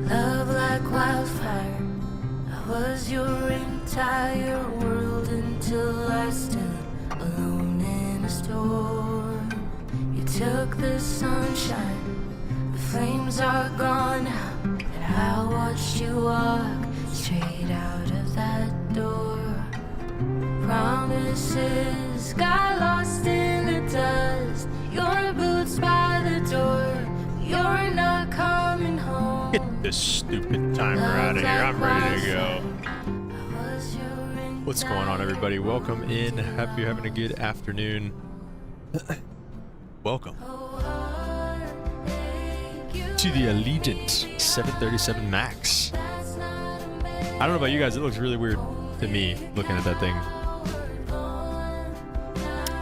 love like wildfire. I was your entire world until I stood alone in a storm. You took the sunshine, the flames are gone now, and I watched you walk straight out of that door. Promises got lost in the dust. Your boots by the door. You're not coming home. Get this stupid timer out of here. I'm ready to go. What's going on, everybody? Welcome in. Hope you're having a good afternoon. Welcome to the Allegiant 737 MAX. I don't know about you guys, it looks really weird to me looking at that thing.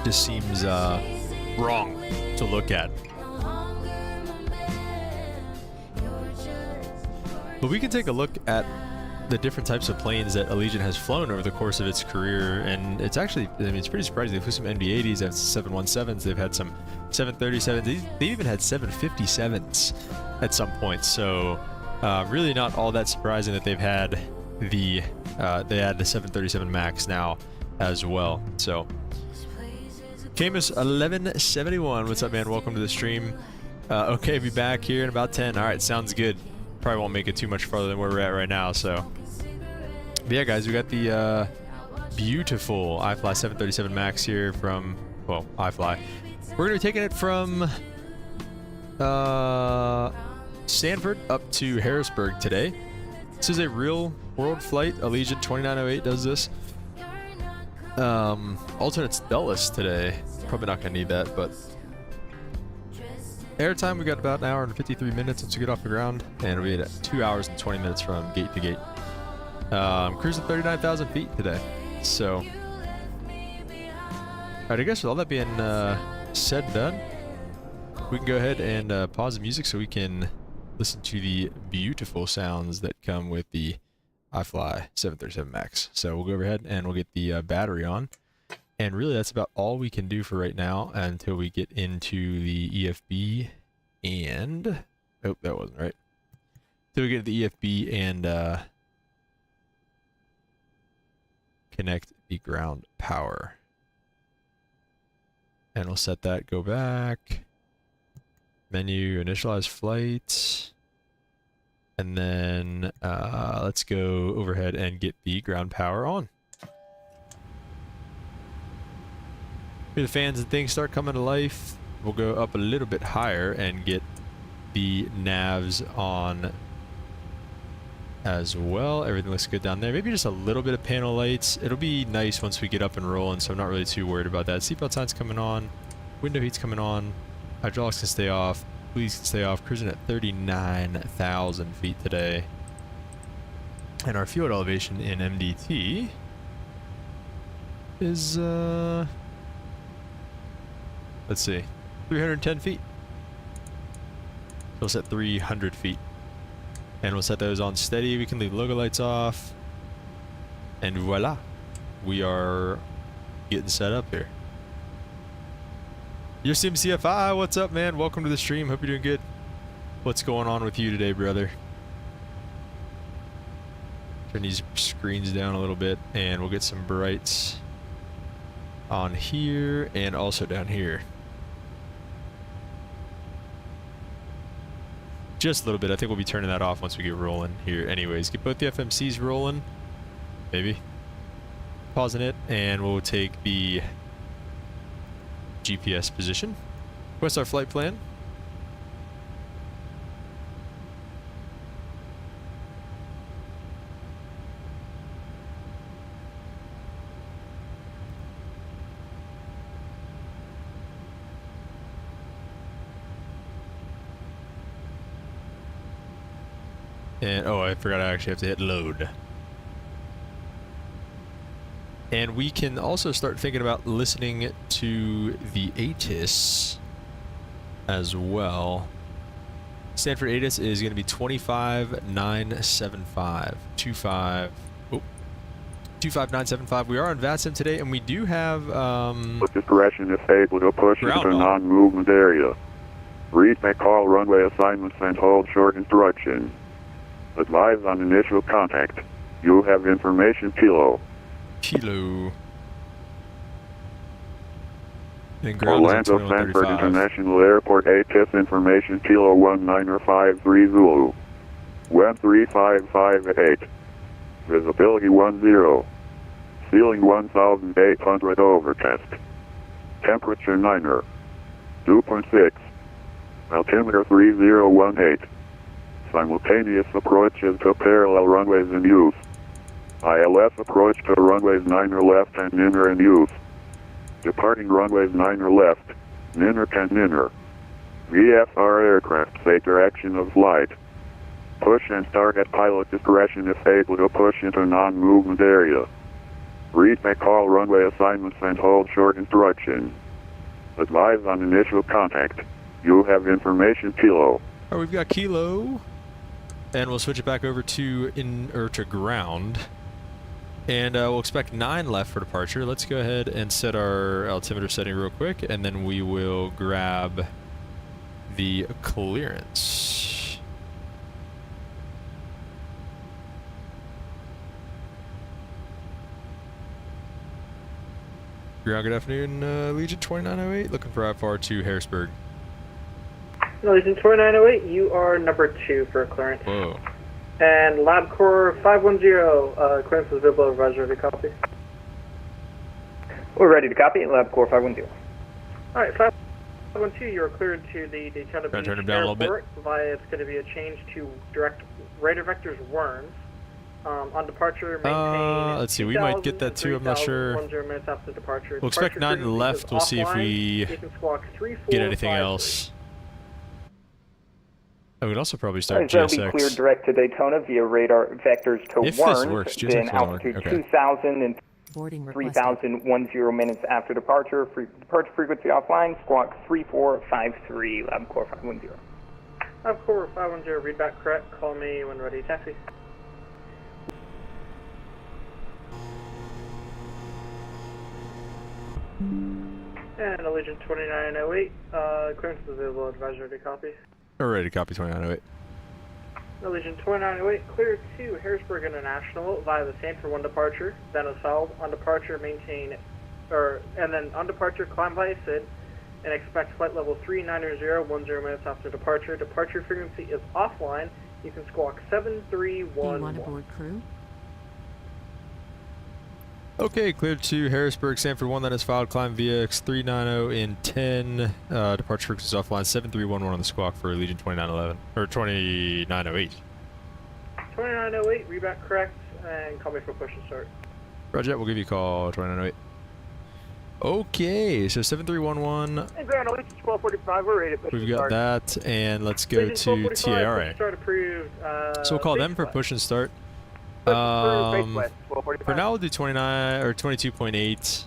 Just seems wrong to look at. But we can take a look at the different types of planes that Allegiant has flown over the course of its career, and it's actually, I mean, it's pretty surprising. They've flew some MD-80s, they've had 717s, they've had some 737s, they even had 757s at some point. So really not all that surprising that they've had the 737 MAX now as well. So Camus 1171, what's up, man? Welcome to the stream. Okay, be back here in about 10. All right, sounds good. Probably won't make it too much farther than where we're at right now. So, but yeah, guys, we got the beautiful IFLY 737 MAX here from, well, IFLY. We're gonna be taking it from Sanford up to Harrisburg today. This is a real world flight. Allegiant 2908 does this. Alternates Dulles today. Probably not gonna need that, but airtime, we got about an hour and 53 minutes once we get off the ground, and we had 2 hours and 20 minutes from gate to gate. Cruising 39,000 feet today. So, alright, I guess with all that being said and done, we can go ahead and pause the music so we can listen to the beautiful sounds that come with the IFLY 737 MAX. So we'll go ahead and we'll get the battery on. And really, that's about all we can do for right now until we get into the EFB and... Oh, that wasn't right. Until we get to the EFB and connect the ground power. And we'll set that, go back. Menu, initialize flight. And then let's go overhead and get the ground power on. Here the fans and things start coming to life. We'll go up a little bit higher and get the navs on as well. Everything looks good down there. Maybe just a little bit of panel lights. It'll be nice once we get up and rolling, so I'm not really too worried about that. Seatbelt sign's coming on. Window heat's coming on. Hydraulics can stay off. Please can stay off. Cruising at 39,000 feet today. And our fuel elevation in MDT is, let's see, 310 feet. We'll set 300 feet. And we'll set those on steady. We can leave logo lights off. And voila. We are getting set up here. Your CMCFI, what's up, man? Welcome to the stream. Hope you're doing good. What's going on with you today, brother? Turn these screens down a little bit, and we'll get some brights on here and also down here. Just a little bit. I think we'll be turning that off once we get rolling here. Anyways, get both the FMCs rolling. Maybe. Pausing it, and we'll take the GPS position. What's our flight plan? And oh, I forgot I actually have to hit load. And we can also start thinking about listening to the ATIS as well. Stanford ATIS is going to be 25975. 25975. We are on VATSIM today, and we do have With this direction disabled, you'll push into a non-movement area. Read may call runway assignments and hold short instructions. Advise on initial contact. You have information Kilo. Kilo. And ground is Orlando at Sanford 2135. International Airport ATIS information Kilo 1953 Zulu. 13558. Visibility 10. Ceiling 1800 overcast. Temperature 9er. 2.6. Altimeter 3018. Simultaneous approaches to parallel runways in use. ILS approach to runways 9er left and inner in use. Departing runways 9er left, inner 10 inner. VFR aircraft say direction of flight. Push and start at pilot discretion if able to push into non-movement area. Read may call runway assignments and hold short instruction. Advise on initial contact. You have information Kilo. All right, we've got Kilo. And we'll switch it back over to to ground. And we'll expect 9 left for departure. Let's go ahead and set our altimeter setting real quick, and then we will grab the clearance. Ground, good afternoon, Allegiant 2908, looking for IFR to Harrisburg. Allegiant 2908, you are number 2 for clearance. Whoa. And Lab Core 510, clearance is visible, advisory to copy. We're ready to copy. Lab Core 510. Alright, 512, you are cleared to the Daytona Beach turn it down a little bit. Airport via, it's going to be a change to direct radar vectors Worms. On departure, maintain. Let's see, we might get that too, I'm not sure. 10 minutes after departure. We'll expect 9 left, we'll see if we You can squawk 3, 4, get anything 5, else. I would also probably start That'll GSX. be cleared direct to Daytona via radar vectors to If this Warren, works, GSX then doesn't work. altitude Okay. 2,000 and Boarding requested. 3,010 minutes after departure. Departure frequency offline, squawk 3453, Lab Core 510. Lab Core 510, read back correct. Call me when ready, taxi. And Allegiant 2908, clearance is available, advisory to copy. Alrighty, copy 2908. Allegiant 2908, clear to Harrisburg International via the Sanford 1 departure, then assault. On departure, maintain, and then on departure, climb via SID, and expect flight level 390, 10 minutes after departure. Departure frequency is offline. You can squawk 7311. Do you want aboard crew? Okay, cleared to Harrisburg, Sanford 1, that is filed, climb VX 390 in 10, departure frequency is offline, 7311 on the squawk for Allegiant 2911, or 2908. 2908, read back correct, and call me for push and start. Roger, we'll give you a call, 2908. Okay, so 7311, And ground, Allegiant 1245, we're ready to push we've and got start. that, and let's go Allegiant to 1245, TARA. push start approved. So we'll call them for Base push and start. Push approved, base west, For 1245. now, we'll do 29 or 22.8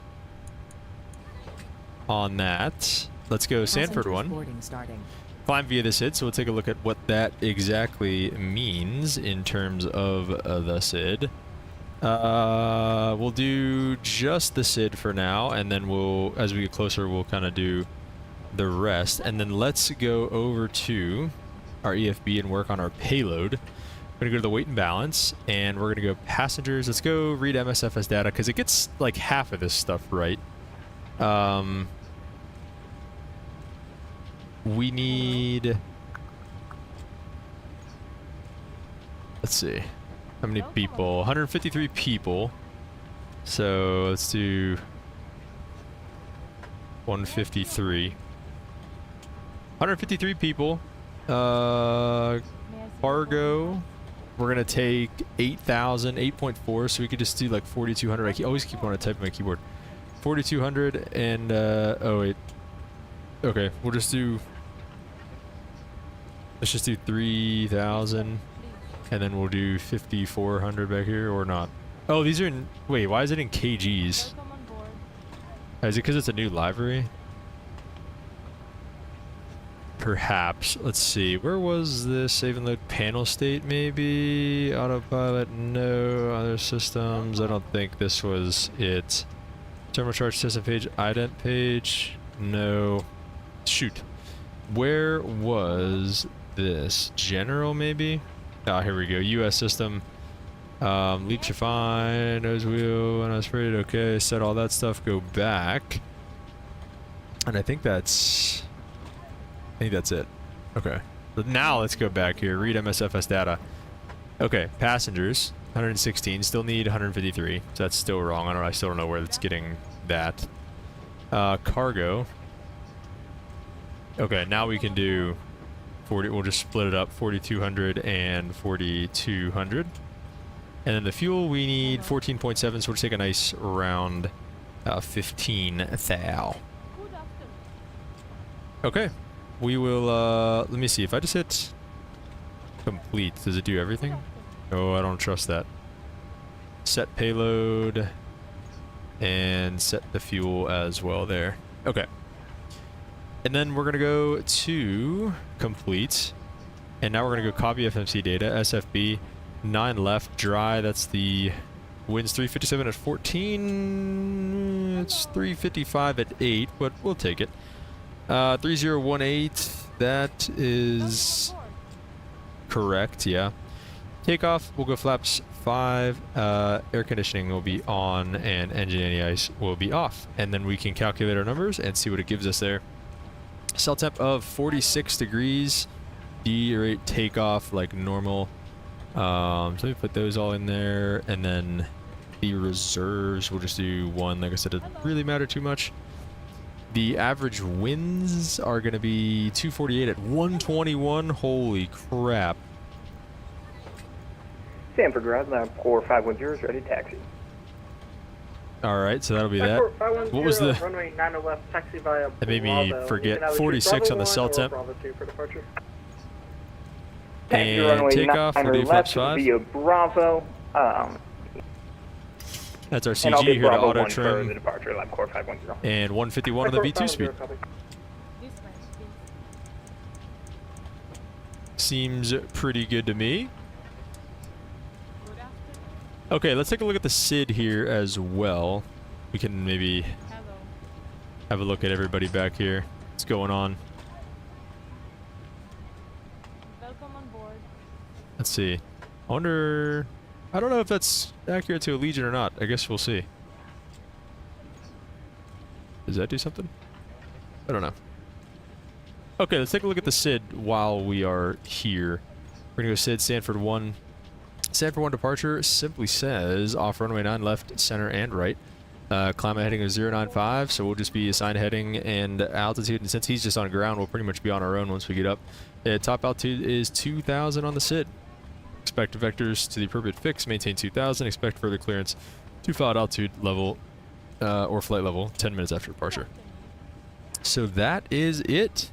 on that. Let's go Sanford Passengers 1. Boarding starting. Climb via the SID, so we'll take a look at what that exactly means in terms of the SID. We'll do just the SID for now, and then we'll, as we get closer, we'll kind of do the rest. And then let's go over to our EFB and work on our payload. We're gonna go to the weight and balance, and we're gonna go passengers. Let's go read MSFS data, because it gets like half of this stuff right. We need, let's see, how many people? 153 people. So let's do 153. 153 people. Cargo. We're gonna take 8,000, 8.4, so we could just do like 4,200. I always keep wanting to type on my keyboard. 4,200 and oh wait. Okay, we'll just do. Let's just do 3,000, and then we'll do 5,400 back here, or not. Oh, these are in. Wait, why is it in kgs? Is it because it's a new livery? Perhaps. Let's see. Where was this? Save and load panel state, maybe? Autopilot? No. Other systems? I don't think this was it. Terminal charge system page. Ident page? No. Shoot. Where was this? General, maybe? Here we go. U.S. system. Leap fine. Nose wheel. And I was rated. Okay. Set all that stuff. Go back. And I think that's it. Okay. So now let's go back here. Read MSFS data. Okay. Passengers. 116. Still need 153. So that's still wrong. I still don't know where it's getting that. Cargo. Okay. Now we can do 40. We'll just split it up. 4,200 and 4,200. And then the fuel, we need 14.7, so we'll just take a nice round 15 thou. Okay. We will, let me see. If I just hit complete, does it do everything? Oh, I don't trust that. Set payload. And set the fuel as well there. Okay. And then we're going to go to complete. And now we're going to go copy FMC data, SFB. 9 left, dry, that's the winds 357 at 14, it's 355 at 8, but we'll take it. 3018, that is correct, yeah. Takeoff, we'll go flaps 5, air conditioning will be on, and engine anti-ice will be off. And then we can calculate our numbers and see what it gives us there. Cell temp of 46 degrees, D-rate takeoff like normal. So let me put those all in there, and then the reserves, we'll just do 1. Like I said, it doesn't really matter too much. The average winds are going to be 248 at 121. Holy crap. Sanford Ground, lab core 510 is ready to taxi. Alright, so that'll be that. What was the... Runway 90 left, taxi via That made me Bravo. forget. 46 on the cell temp. Bravo 2 for departure. Taxi And runway takeoff, 9 we'll do flaps left 5. via Bravo. That's our And I'll CG do here to Bravo auto 1 for trim. the departure, lab core 510. And 151 on the V2 speed. Seems pretty good to me. Okay, let's take a look at the SID here as well. We can maybe have a look at everybody back here. What's going on? Welcome on board. Let's see. I wonder... I don't know if that's accurate to Allegiant or not. I guess we'll see. Does that do something? I don't know. Okay, let's take a look at the SID while we are here. We're going to go SID Sanford 1. Sanford 1 departure simply says off runway 9 left, center, and right. Climate heading is 095, so we'll just be assigned heading and altitude. And since he's just on ground, we'll pretty much be on our own once we get up. Top altitude is 2,000 on the SID. Expect vectors to the appropriate fix, maintain 2,000. Expect further clearance to flight altitude level or flight level 10 minutes after departure. So that is it.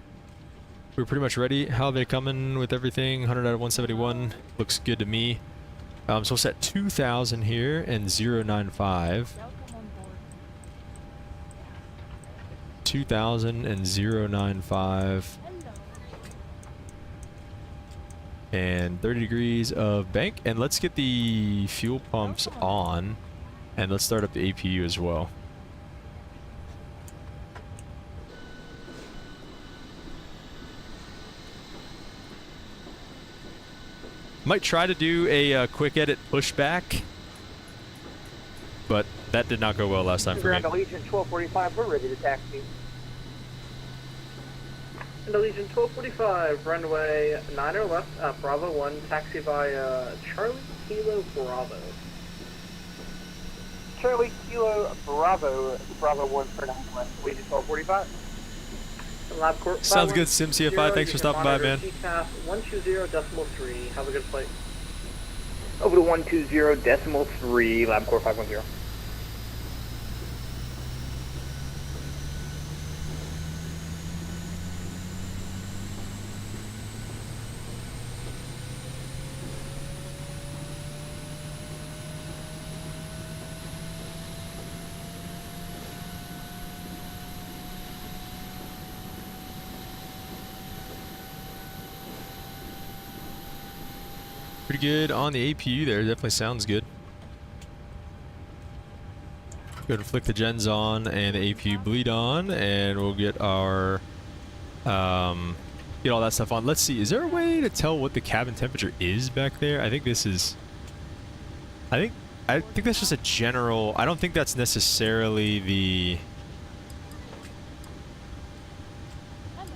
We're pretty much ready. How are they coming with everything? 100 out of 171. Looks good to me. So we'll set 2,000 here and 095. Welcome on board. 2,000 and 095. Hello. And 30 degrees of bank. And let's get the fuel pumps on. And let's start up the APU as well. Might try to do a quick edit pushback, but that did not go well last time for me. Ground Allegiant 1245, we're ready to taxi. And Allegiant 1245, runway 9 or left, Bravo 1, taxi via Charlie Kilo Bravo. Charlie Kilo Bravo, Bravo 1 for 9 left, Allegiant 1245. Lab Corp Sounds good, SimCFI. Thanks for stopping by, man. CTAF 120.3. Have a good flight. Over to 120.3, Lab Core 510. Pretty good on the APU there. Definitely sounds good. Go ahead and flick the gens on and the APU bleed on, and we'll get our get all that stuff on. Let's see. Is there a way to tell what the cabin temperature is back there? I think this is. I think that's just a general. I don't think that's necessarily the. Hello.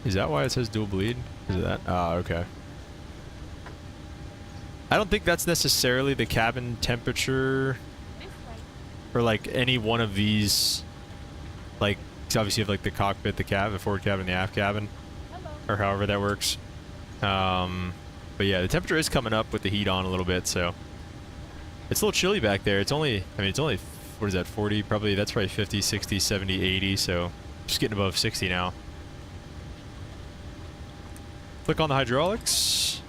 Is that why it says dual bleed? Is it that? Ah, okay. I don't think that's necessarily the cabin temperature. This way. Or like any one of these, like, 'cause obviously you have like the cockpit, the cab, the forward cabin, the aft cabin, Hello. or however that works. But yeah, the temperature is coming up with the heat on a little bit, so it's a little chilly back there. It's only, I mean, it's only, what is that, 40? Probably, that's probably 50, 60, 70, 80, so just getting above 60 now. Click on the hydraulics.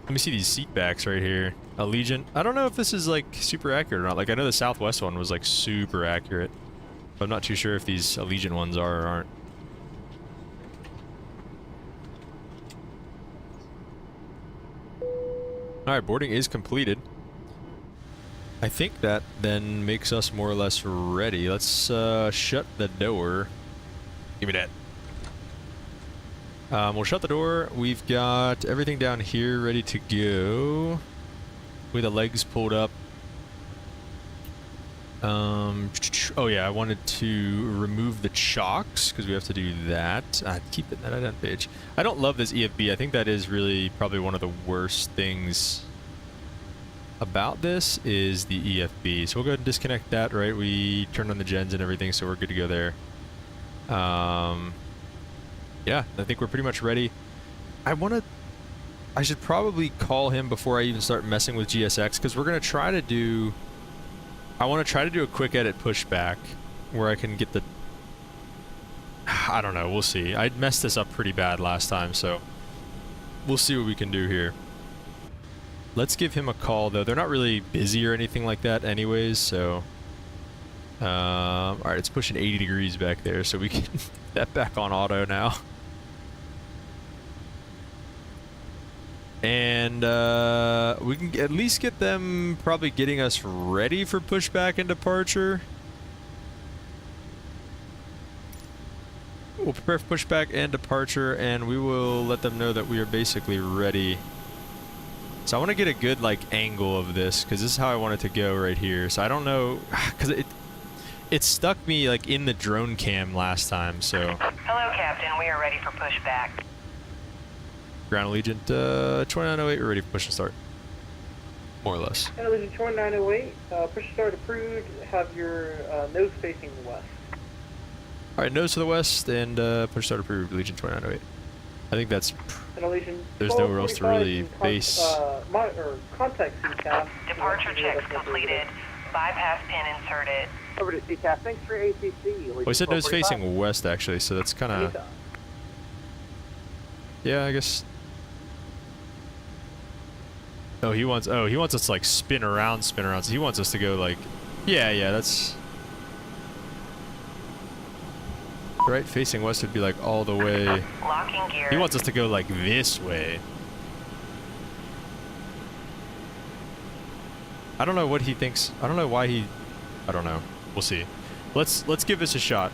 Let me see these seat backs right here. Allegiant. I don't know if this is like super accurate or not. Like I know the Southwest one was like super accurate, but I'm not too sure if these Allegiant ones are or aren't. Alright, boarding is completed. I think that then makes us more or less ready. Let's shut the door. Give me that. We'll shut the door. We've got everything down here ready to go. With the legs pulled up. Oh yeah, I wanted to remove the chocks because we have to do that. Keep it that advantage. I don't love this EFB. I think that is really probably one of the worst things about this is the EFB. So we'll go ahead and disconnect that, right? We turned on the gens and everything, so we're good to go there. Yeah, I think we're pretty much ready. I should probably call him before I even start messing with GSX because we're gonna try to do. I want to try to do a quick edit pushback where I can get the. I don't know. We'll see. I messed this up pretty bad last time, so we'll see what we can do here. Let's give him a call though. They're not really busy or anything like that, anyways. So, all right, it's pushing 80 degrees back there, so we can get that back on auto now. And we can at least get them probably getting us ready for pushback and departure. We'll prepare for pushback and departure, and we will let them know that we are basically ready. So I want to get a good like angle of this because this is how I want it to go right here. So I don't know because it stuck me like in the drone cam last time. So Hello, Captain. We are ready for pushback. Ground Allegiant 2908, we're ready for push and start. More or less. Allegiant 2908, push start approved. Have your nose facing the west. Alright, nose to the west and push start approved, Allegiant 2908. I think that's. And Allegiant There's nowhere else to really base. Contact CCAF. Departure checks completed. Bypass pin inserted. Over to CCAF. Thanks for ACC. Well, he said nose facing west actually, so that's kind of. Yeah, I guess. Oh, he wants us to like spin around. So he wants us to go like, yeah, that's right. Facing west would be like all the way. Locking gear. He wants us to go like this way. I don't know what he thinks. I don't know why he. I don't know. We'll see. Let's give this a shot.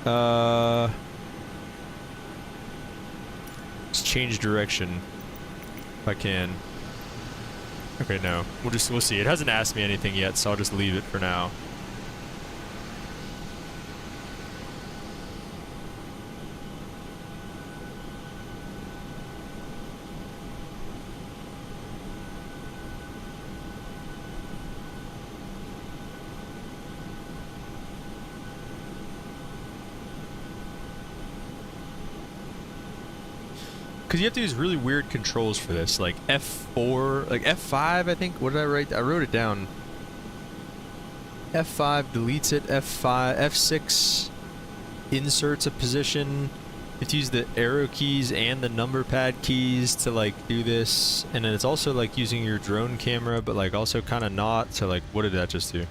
Let's change direction. If I can. Okay, no. We'll see. It hasn't asked me anything yet, so I'll just leave it for now. Because you have to use really weird controls for this, like F4, like F5, I think. What did I write? I wrote it down. F5 deletes it. F6 inserts a position. You have to use the arrow keys and the number pad keys to like do this. And then it's also like using your drone camera, but like also kind of not. So like, what did that just do?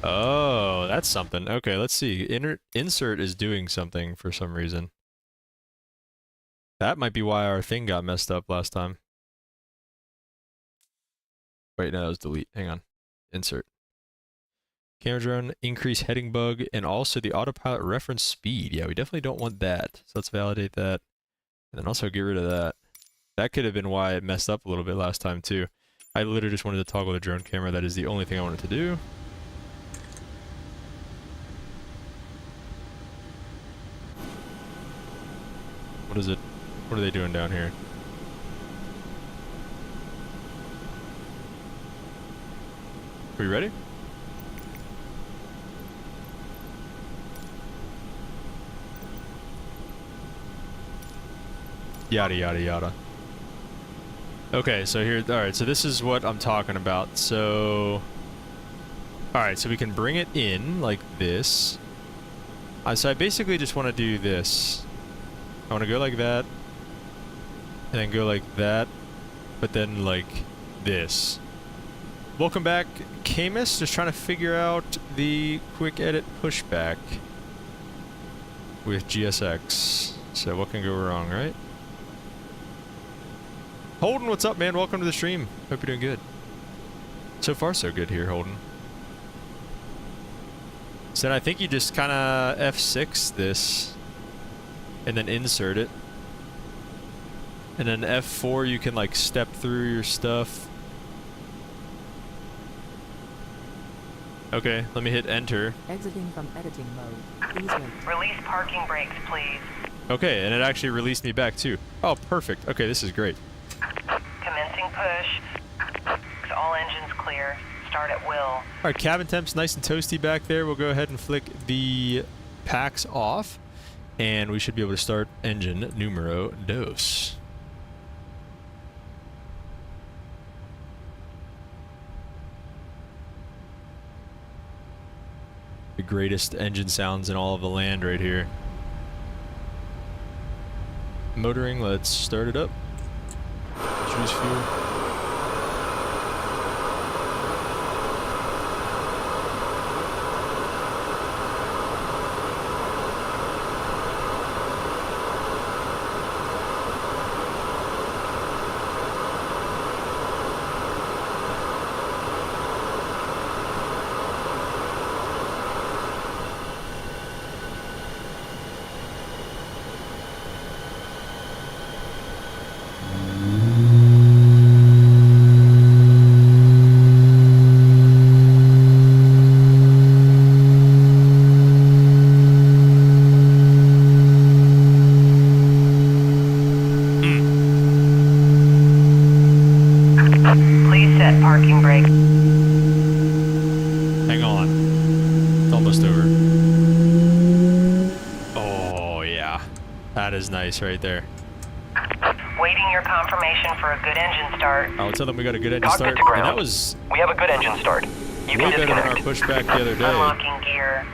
Oh, that's something. Okay, let's see. Insert is doing something for some reason. That might be why our thing got messed up last time. Wait, no, that was delete. Hang on. Insert. Camera drone, increase heading bug, and also the autopilot reference speed. Yeah, we definitely don't want that. So let's validate that. And then also get rid of that. That could have been why it messed up a little bit last time too. I literally just wanted to toggle the drone camera. That is the only thing I wanted to do. What is it? What are they doing down here? Are we ready? Yada yada yada. Okay, so here, alright, so this is what I'm talking about. So, alright, so we can bring it in like this. So I basically just want to do this. I want to go like that, and then go like that, but then like this. Welcome back, Camus. Just trying to figure out the quick edit pushback with GSX. So what can go wrong, right? Holden, what's up, man? Welcome to the stream. Hope you're doing good. So far, so good here, Holden. So then I think you just kind of F6 this, and then insert it. And then F4, you can like step through your stuff. Okay, let me hit enter. Exiting from editing mode. Please wait. Release parking brakes, please. Okay, and it actually released me back too. Oh, perfect. Okay, this is great. Commencing push. All engines clear. Start at will. All right, cabin temp's nice and toasty back there. We'll go ahead and flick the packs off, and we should be able to start engine numero dos. The greatest engine sounds in all of the land right here. Motoring, let's start it up. Choose fuel. Nice right there. Waiting your confirmation for a good engine start. I'll tell them we got a good engine start. To ground. And that was we have a good engine start. You way can better than our disconnect. pushback the other day. Unlocking gear.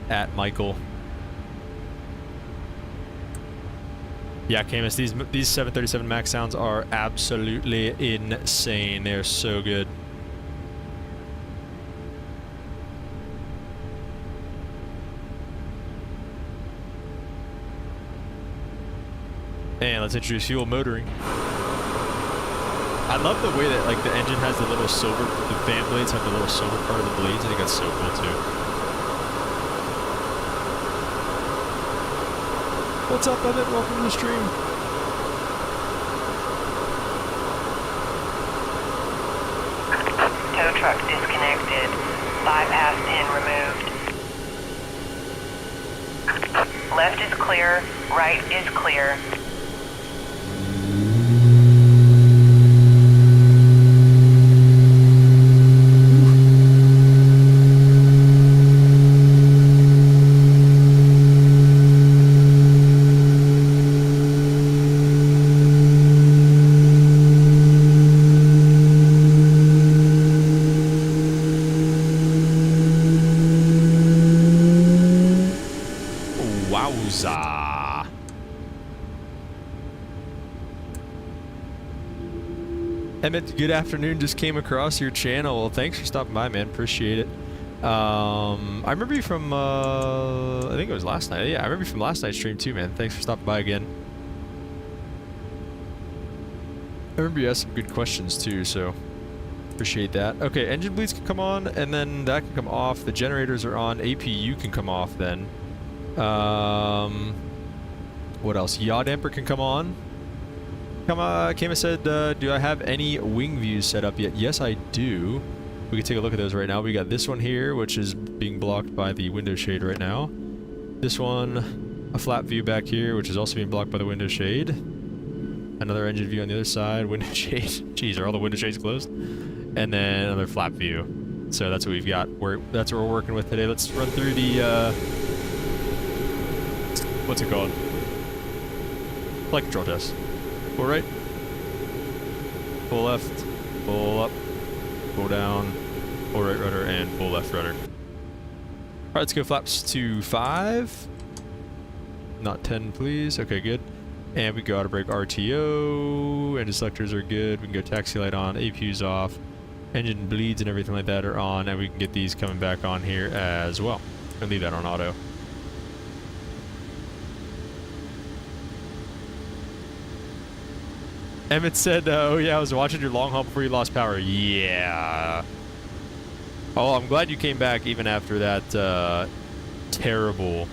At Michael. Yeah, Camus, these 737 MAX sounds are absolutely insane. They're so good. And let's introduce fuel motoring. I love the way that like the engine has the little silver, the fan blades have the little silver part of the blades. I think that's so cool too. What's up, Evan? Welcome to the stream. Tow truck disconnected. Bypass pin removed. Left is clear. Right is clear. Wowza. Emmett, good afternoon. Just came across your channel. Well, thanks for stopping by, man. Appreciate it. I remember you from, I think it was last night. Yeah, I remember you from last night's stream too, man. Thanks for stopping by again. I remember you asked some good questions too, so appreciate that. Okay, engine bleeds can come on, and then that can come off. The generators are on. APU can come off then. What else? Yaw damper can come on. Kama said, do I have any wing views set up yet? Yes, I do. We can take a look at those right now. We got this one here, which is being blocked by the window shade right now. This one, a flap view back here, which is also being blocked by the window shade. Another engine view on the other side, window shade. Jeez, are all the window shades closed? And then another flap view. So that's what we've got. That's what we're working with today. Let's run through the, what's it called? Flight control test. Pull right. Pull left. Pull up. Pull down. Pull right rudder and pull left rudder. Alright, let's go flaps to 5. Not 10, please. Okay, good. And we go out of brake RTO. Engine selectors are good. We can go taxi light on. APU's off. Engine bleeds and everything like that are on. And we can get these coming back on here as well. And leave that on auto. Emmett said, oh yeah, I was watching your long haul before you lost power. Yeah. Oh, I'm glad you came back even after that terrible.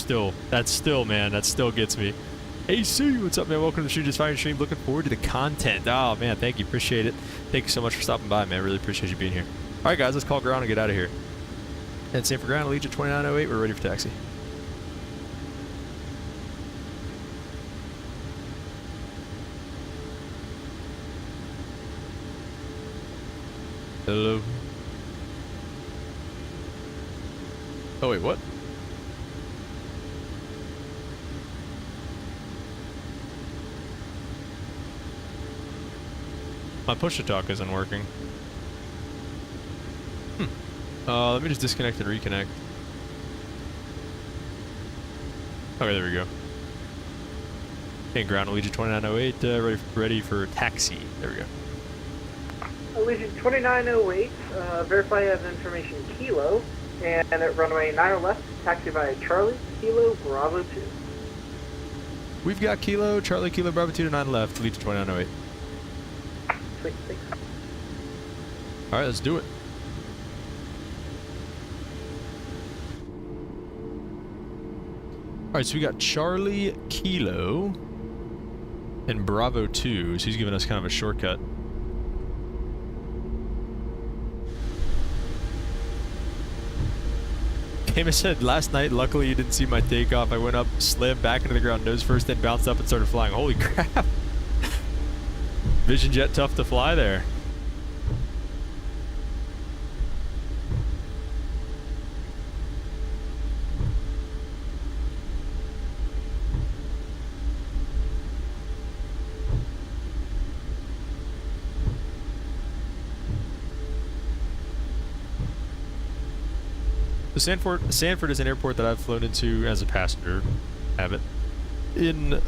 That still gets me. Hey, Sue, what's up, man? Welcome to the Shoot Just Fine stream. Looking forward to the content. Oh, man, thank you. Appreciate it. Thank you so much for stopping by, man. Really appreciate you being here. All right, guys, let's call ground and get out of here. And same for ground, Allegiant 2908. We're ready for taxi. Hello. Oh, wait, what? My push-to-talk isn't working. Let me just disconnect and reconnect. Okay, there we go. Okay, ground Allegiant 2908, ready for taxi. There we go. Allegiant 2908, verify as information Kilo, and at runway 90 left, taxi via Charlie, Kilo, Bravo 2. We've got Kilo, Charlie, Kilo, Bravo 2 to 9 left, Allegiant 2908. Sweet, thanks. Alright, let's do it. Alright, so we got Charlie, Kilo, and Bravo 2, so he's giving us kind of a shortcut. Amos said, last night, luckily you didn't see my takeoff. I went up, slammed back into the ground, nose first, then bounced up and started flying. Holy crap. Vision jet tough to fly there. So Sanford is an airport that I've flown into as a passenger. Have it. In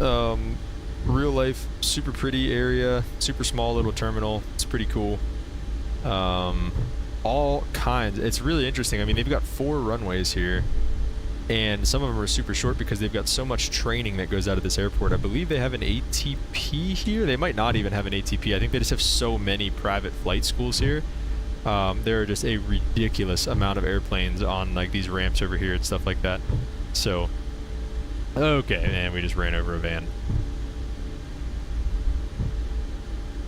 real life, super pretty area, super small little terminal. It's pretty cool. All kinds. It's really interesting. I mean, they've got 4 runways here, and some of them are super short because they've got so much training that goes out of this airport. I believe they have an ATP here. They might not even have an ATP. I think they just have so many private flight schools here. There are just a ridiculous amount of airplanes on like these ramps over here and stuff like that. So, okay, and we just ran over a van.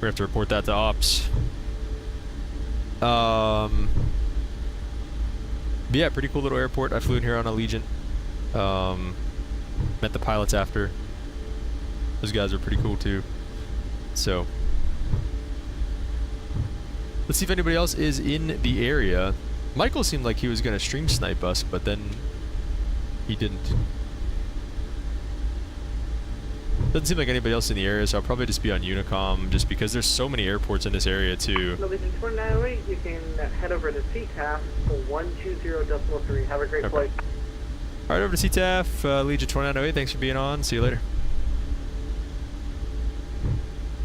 We have to report that to ops. But yeah, pretty cool little airport. I flew in here on Allegiant. Met the pilots after. Those guys are pretty cool too. So, let's see if anybody else is in the area. Michael seemed like he was going to stream snipe us, but then he didn't. Doesn't seem like anybody else in the area, so I'll probably just be on Unicom, just because there's so many airports in this area too. Allegiant 2908, you can head over to CTAF for 120.3. Have a great flight. All right, over to CTAF, Allegiant 2908. Thanks for being on. See you later.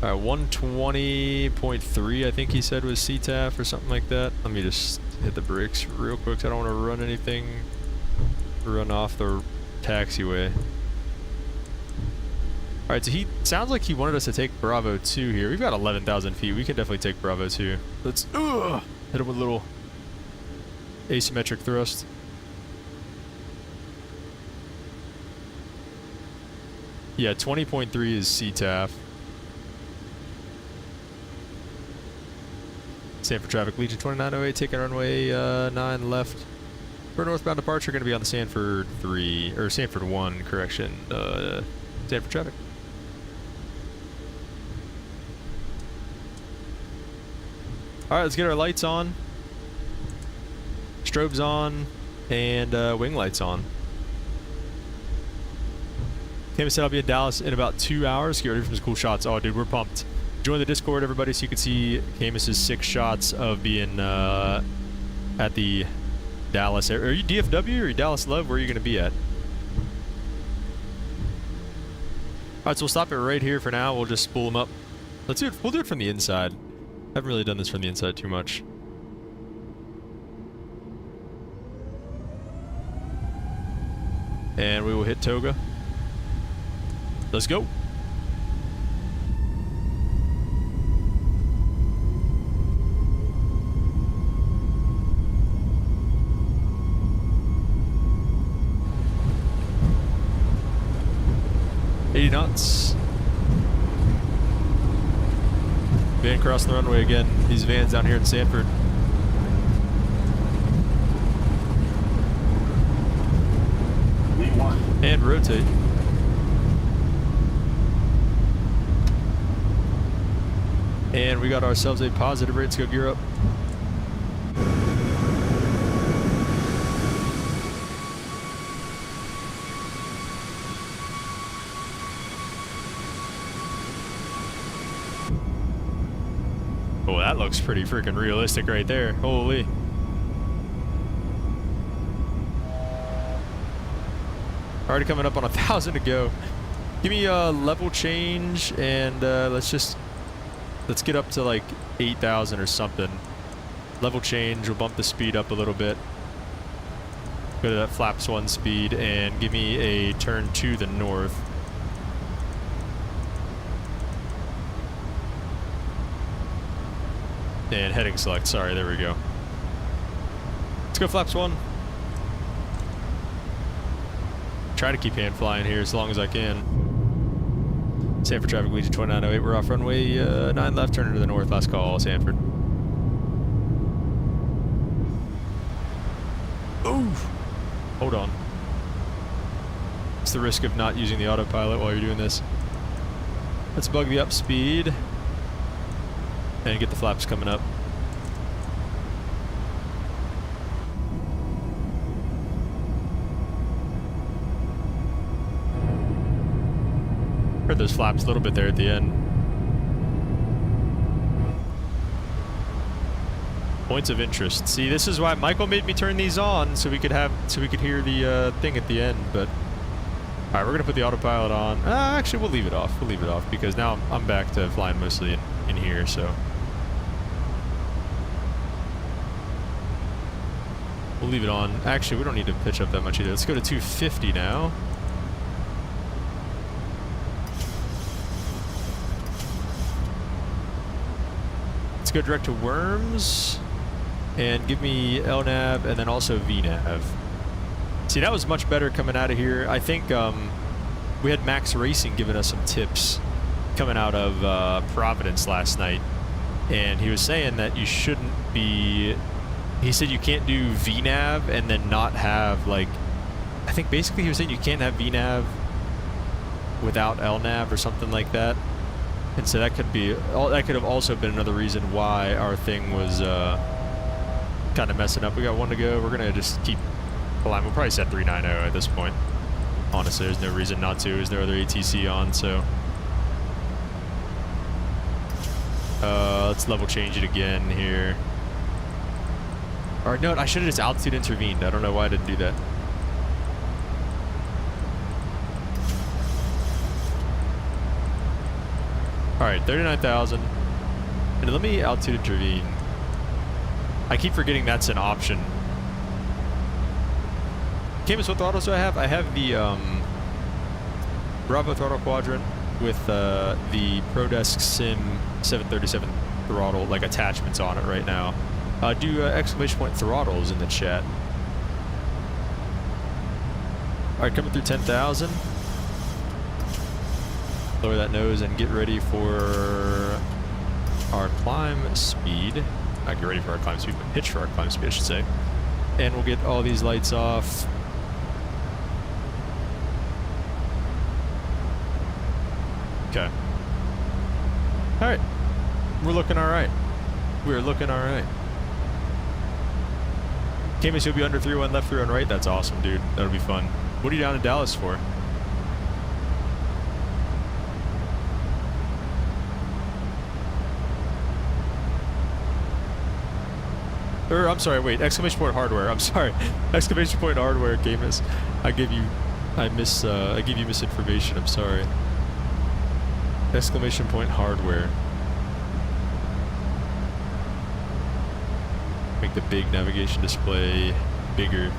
All right, 120.3 I think he said was CTAF or something like that. Let me just hit the brakes real quick. I don't want to run anything, run off the taxiway. All right, so he sounds like he wanted us to take Bravo 2 here. We've got 11,000 feet. We can definitely take Bravo 2. Let's hit him with a little asymmetric thrust. Yeah, 20.3 is CTAF. Sanford traffic, Legion 2908, taking runway 9 left. For northbound departure, going to be on the Sanford 3, or Sanford 1, correction. Sanford traffic. Alright, let's get our lights on. Strobes on, and wing lights on. Camus said I'll be in Dallas in about 2 hours. Get ready for some cool shots. Oh, dude, we're pumped. Join the Discord, everybody, so you can see Camus's 6 shots of being at the Dallas area. Are you DFW or are you Dallas Love? Where are you going to be at? Alright, so we'll stop it right here for now. We'll just spool them up. Let's do it. We'll do it from the inside. I haven't really done this from the inside too much. And we will hit Toga. Let's go. Knots. Van crossing the runway again. These vans down here in Sanford. And rotate. And we got ourselves a positive rate. Let's go gear up. Oh, that looks pretty freaking realistic right there. Holy. Already coming up on 1,000 to go. Give me a level change and let's get up to like 8,000 or something. Level change, we'll bump the speed up a little bit. Go to that flaps 1 speed and give me a turn to the north. And heading select, sorry, there we go. Let's go flaps 1. Try to keep hand flying here as long as I can. Sanford traffic, Legion 2908, we're off runway 9 left, turning to the north, last call, Sanford. Ooh! Hold on. It's the risk of not using the autopilot while you're doing this. Let's bug the up speed. And get the flaps coming up. Heard those flaps a little bit there at the end. Points of interest. See, this is why Michael made me turn these on so we could hear the thing at the end. But all right, we're gonna put the autopilot on. Actually, we'll leave it off. We'll leave it off because now I'm back to flying mostly in here. So. We'll leave it on. Actually, we don't need to pitch up that much either. Let's go to 250 now. Let's go direct to Worms. And give me LNAV and then also VNAV. See, that was much better coming out of here. I think we had Max Racing giving us some tips coming out of Providence last night. And he was saying that you shouldn't be... He said you can't do VNAV and then not have, like, I think basically he was saying you can't have VNAV without LNAV or something like that. And so that could have also been another reason why our thing was kind of messing up. We got 1 to go. We're gonna just keep climbing. We'll probably set 390 at this point. Honestly, there's no reason not to. There's no other ATC on, so let's level change it again here. Or no, I should have just altitude intervened. I don't know why I didn't do that. Alright, 39,000. And let me altitude intervene. I keep forgetting that's an option. Camus, what throttles do I have? I have the Bravo throttle quadrant with the ProDesk Sim 737 throttle, like attachments on it right now. Do exclamation point throttles in the chat. Alright, coming through 10,000. Lower that nose and get ready for our climb speed. Not get ready for our climb speed, but pitch for our climb speed, I should say. And we'll get all these lights off. Okay. Alright. We're looking alright. We're looking alright. Camus, you'll be under 3-1 left, 3-1 right. That's awesome, dude. That'll be fun. What are you down in Dallas for? Or, I'm sorry, wait, exclamation point hardware. I'm sorry. Exclamation point hardware, Camus. I give you misinformation. I'm sorry. Exclamation point hardware. Make the big navigation display bigger.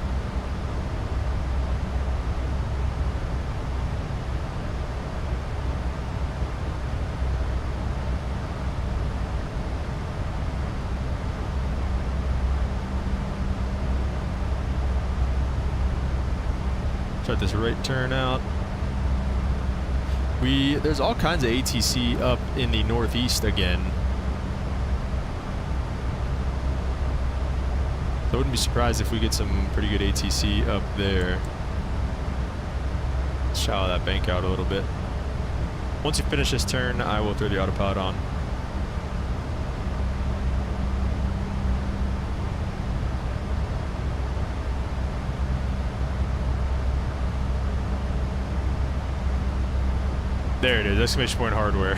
Start this right turn out. There's all kinds of ATC up in the northeast again. I wouldn't be surprised if we get some pretty good ATC up there. Shallow that bank out a little bit. Once you finish this turn, I will throw the autopilot on. There it is, exclamation point hardware.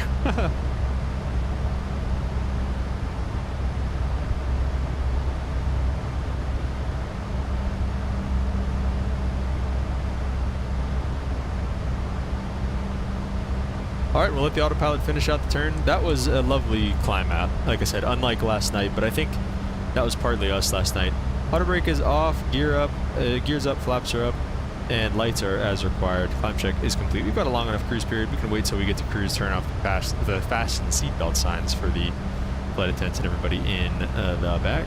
Alright, we'll let the autopilot finish out the turn. That was a lovely climb out, like I said, unlike last night, but I think that was partly us last night. Auto brake is off, gears up, flaps are up, and lights are as required. Climb check is complete. We've got a long enough cruise period. We can wait till we get to cruise, turn off the fasten seatbelt signs for the flight attendants and everybody in the back.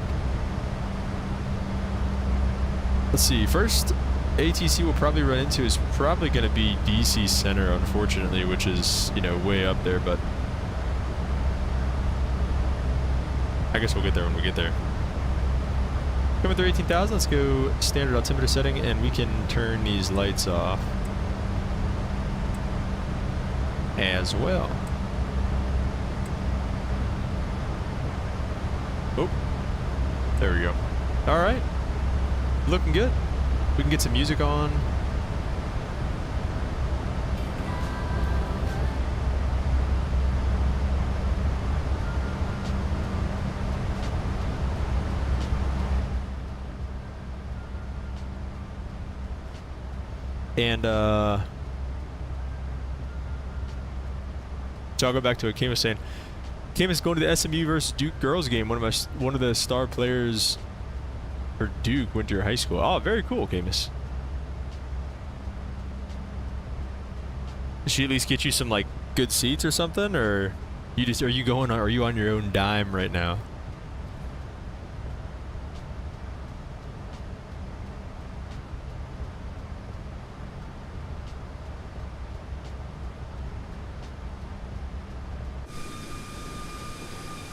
Let's see, first ATC we'll probably run into is probably going to be DC Center, unfortunately, which is, you know, way up there, but I guess we'll get there when we get there. Coming through 18,000, let's go standard altimeter setting and we can turn these lights off as well. Oh, there we go. All right, looking good. We can get some music on. And so I'll go back to what Kim was saying. Kim is going to the SMU versus Duke girls game. One of the star players for Duke went to your high school. Oh, very cool, Camus. Did she at least get you some like good seats or something, or are you on your own dime right now?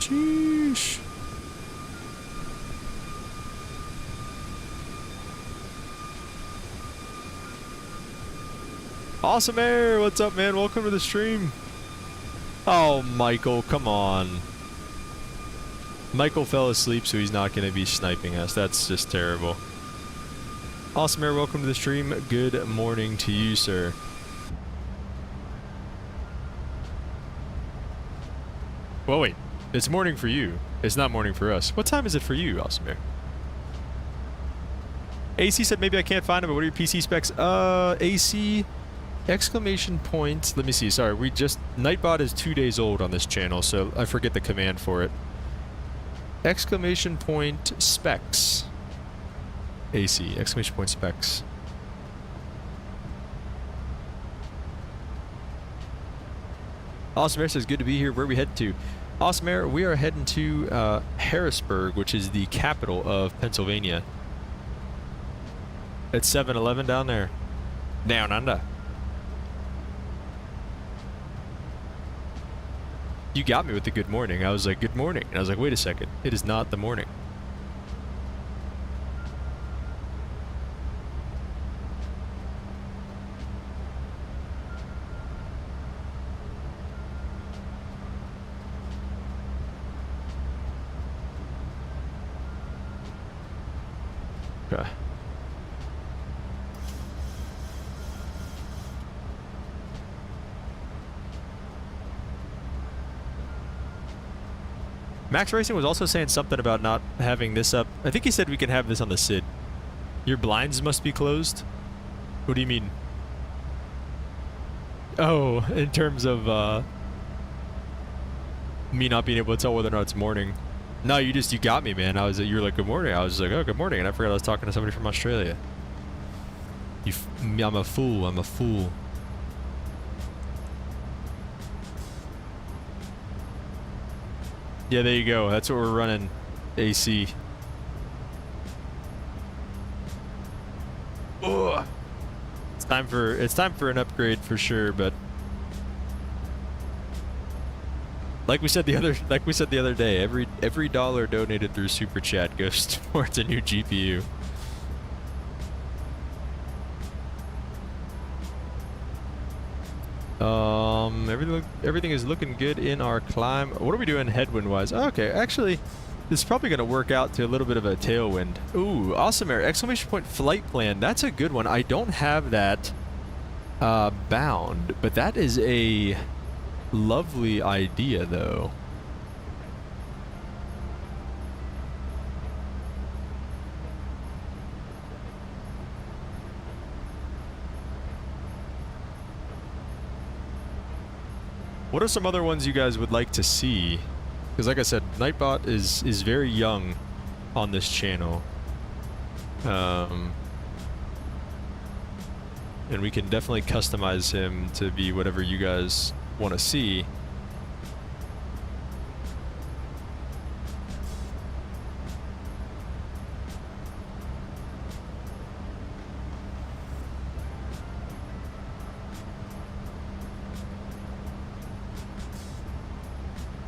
Sheesh. Awesome Air, what's up, man? Welcome to the stream. Oh, Michael, come on. Michael fell asleep, so he's not going to be sniping us. That's just terrible. Awesome Air, welcome to the stream. Good morning to you, sir. Well, wait. It's morning for you. It's not morning for us. What time is it for you, Awesome Air? AC said maybe I can't find him, but what are your PC specs? AC exclamation point. Let me see. Sorry, Nightbot is 2 days old on this channel, so I forget the command for it. Exclamation point specs. AC. Exclamation point specs. Awesome Air says, good to be here. Where are we heading to? Awesome Air, we are heading to Harrisburg, which is the capital of Pennsylvania. It's 7-Eleven down there. Down under. You got me with the good morning. I was like, good morning. And I was like, wait a second. It is not the morning. Okay. Max Racing was also saying something about not having this up. I think he said we can have this on the SID. Your blinds must be closed? What do you mean? Oh, in terms of me not being able to tell whether or not it's morning. No, you got me, man. You were like, good morning. I was like, oh, good morning. And I forgot I was talking to somebody from Australia. I'm a fool. I'm a fool. Yeah, there you go. That's what we're running. AC. Ugh. It's time for an upgrade for sure, but like we said the other day, every dollar donated through Super Chat goes towards a new GPU. Everything is looking good in our climb. What are we doing headwind wise? Oh, okay, actually, this is probably going to work out to a little bit of a tailwind. Ooh, awesome air! Exclamation point flight plan. That's a good one. I don't have that bound, but that is a lovely idea, though. What are some other ones you guys would like to see? Because like I said, Nightbot is very young on this channel. And we can definitely customize him to be whatever you guys want to see.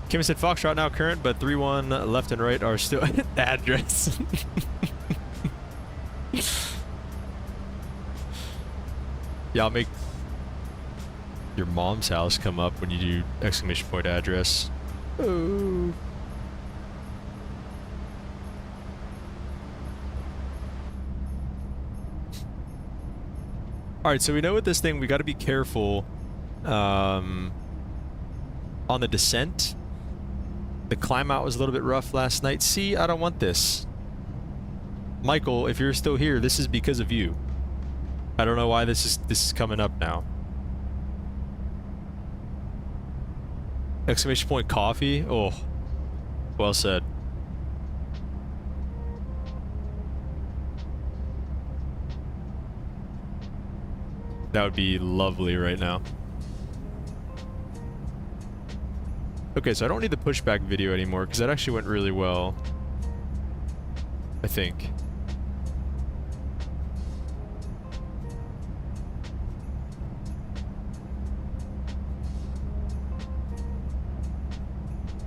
Kim said Foxtrot now current, but 3-1 left and right are still address. Yeah, I'll make your mom's house come up when you do exclamation point address. Oh. Alright, so we know with this thing, we got to be careful on the descent. The climb out was a little bit rough last night. See, I don't want this. Michael, if you're still here, this is because of you. I don't know why this is coming up now. Exclamation point coffee? Oh, well said. That would be lovely right now. Okay, so I don't need the pushback video anymore because that actually went really well. I think.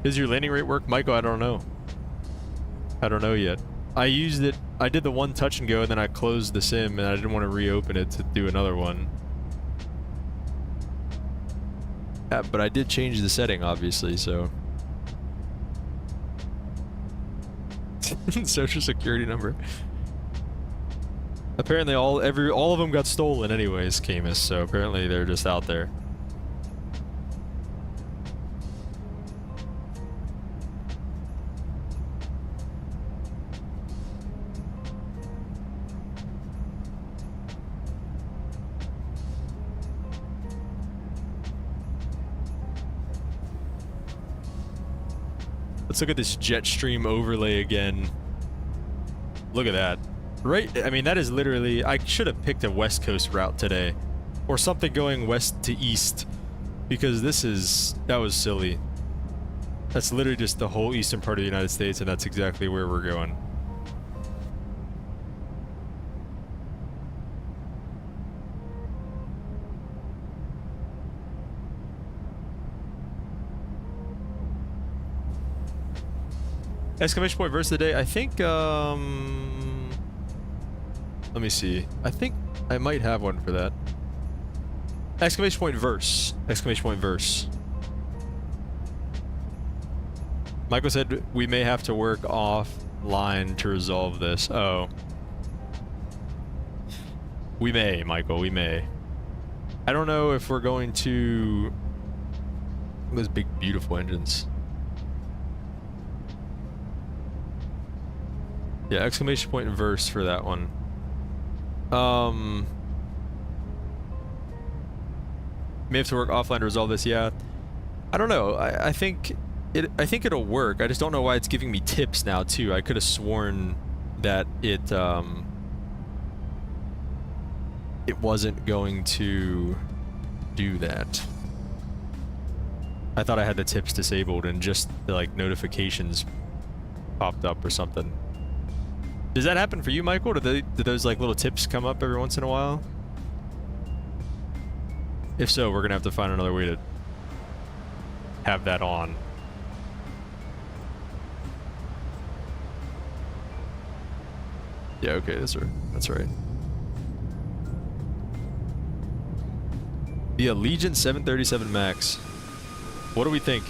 Does your landing rate work, Michael? I don't know. I don't know yet. I used it. I did the one touch and go, and then I closed the sim, and I didn't want to reopen it to do another one. But I did change the setting, obviously, so. Social security number. Apparently all of them got stolen anyways, Camus, so apparently they're just out there. Let's look at this jet stream overlay again. Look at that. Right, I mean, that is literally, I should have picked a West Coast route today. Or something going west to east. Because that was silly. That's literally just the whole eastern part of the United States, and that's exactly where we're going. Exclamation point verse of the day. I think, let me see. I think I might have one for that. Exclamation point verse. Exclamation point verse. Michael said we may have to work offline to resolve this. Oh. We may, Michael, we may. I don't know if we're going to... Those big, beautiful engines. Yeah, exclamation point and verse for that one. May have to work offline to resolve this. Yeah, I don't know. I think it'll work. I just don't know why it's giving me tips now too. I could have sworn that it wasn't going to do that. I thought I had the tips disabled and just the, like, notifications popped up or something. Does that happen for you, Michael? Do those like little tips come up every once in a while? If so, we're gonna have to find another way to have that on. Yeah, okay, that's right. That's right. The Allegiant 737 MAX. What do we think?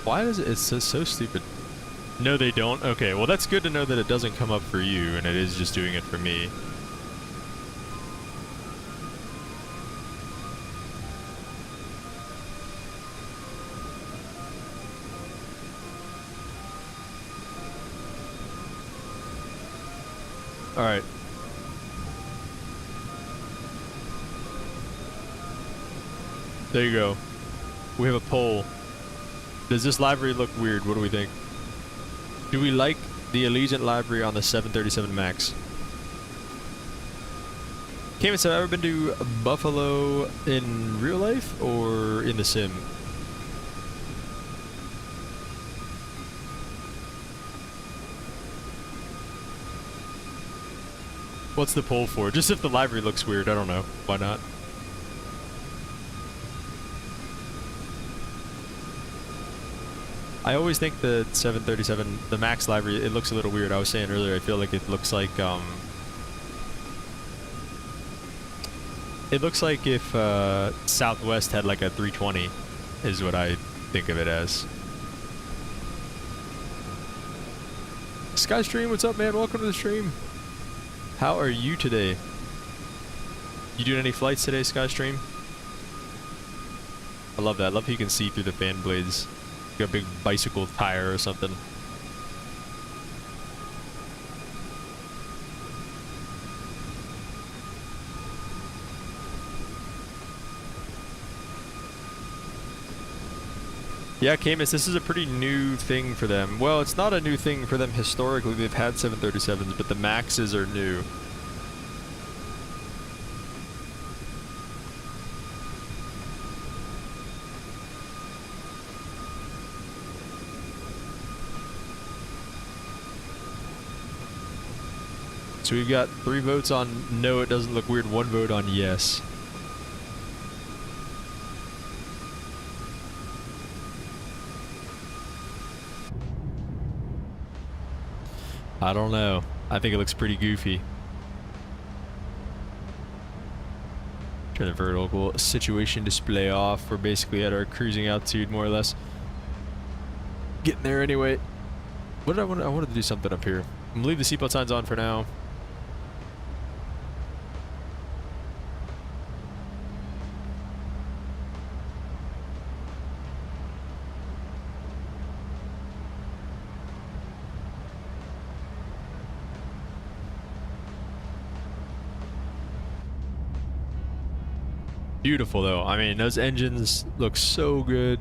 Why is it? It's so stupid. No, they don't? Okay, well that's good to know that it doesn't come up for you and it is just doing it for me. Alright. There you go. We have a poll. Does this library look weird? What do we think? Do we like the Allegiant library on the 737 MAX? Camus, have I ever been to Buffalo in real life or in the sim? What's the poll for? Just if the library looks weird, I don't know. Why not? I always think the 737, the MAX library, it looks a little weird. I was saying earlier, I feel like it looks like if Southwest had like a 320, is what I think of it as. Skystream, what's up, man? Welcome to the stream. How are you today? You doing any flights today, Skystream? I love that. I love how you can see through the fan blades. Got a big bicycle tire or something. Yeah, Camus, this is a pretty new thing for them. Well, it's not a new thing for them historically. They've had 737s, but the Maxes are new. So we've got 3 votes on no, it doesn't look weird, 1 vote on yes. I don't know. I think it looks pretty goofy. Turn the vertical situation display off. We're basically at our cruising altitude, more or less. Getting there anyway. What did I want? I wanted to do something up here. I'm gonna leave the seatbelt signs on for now. Beautiful though. I mean, those engines look so good.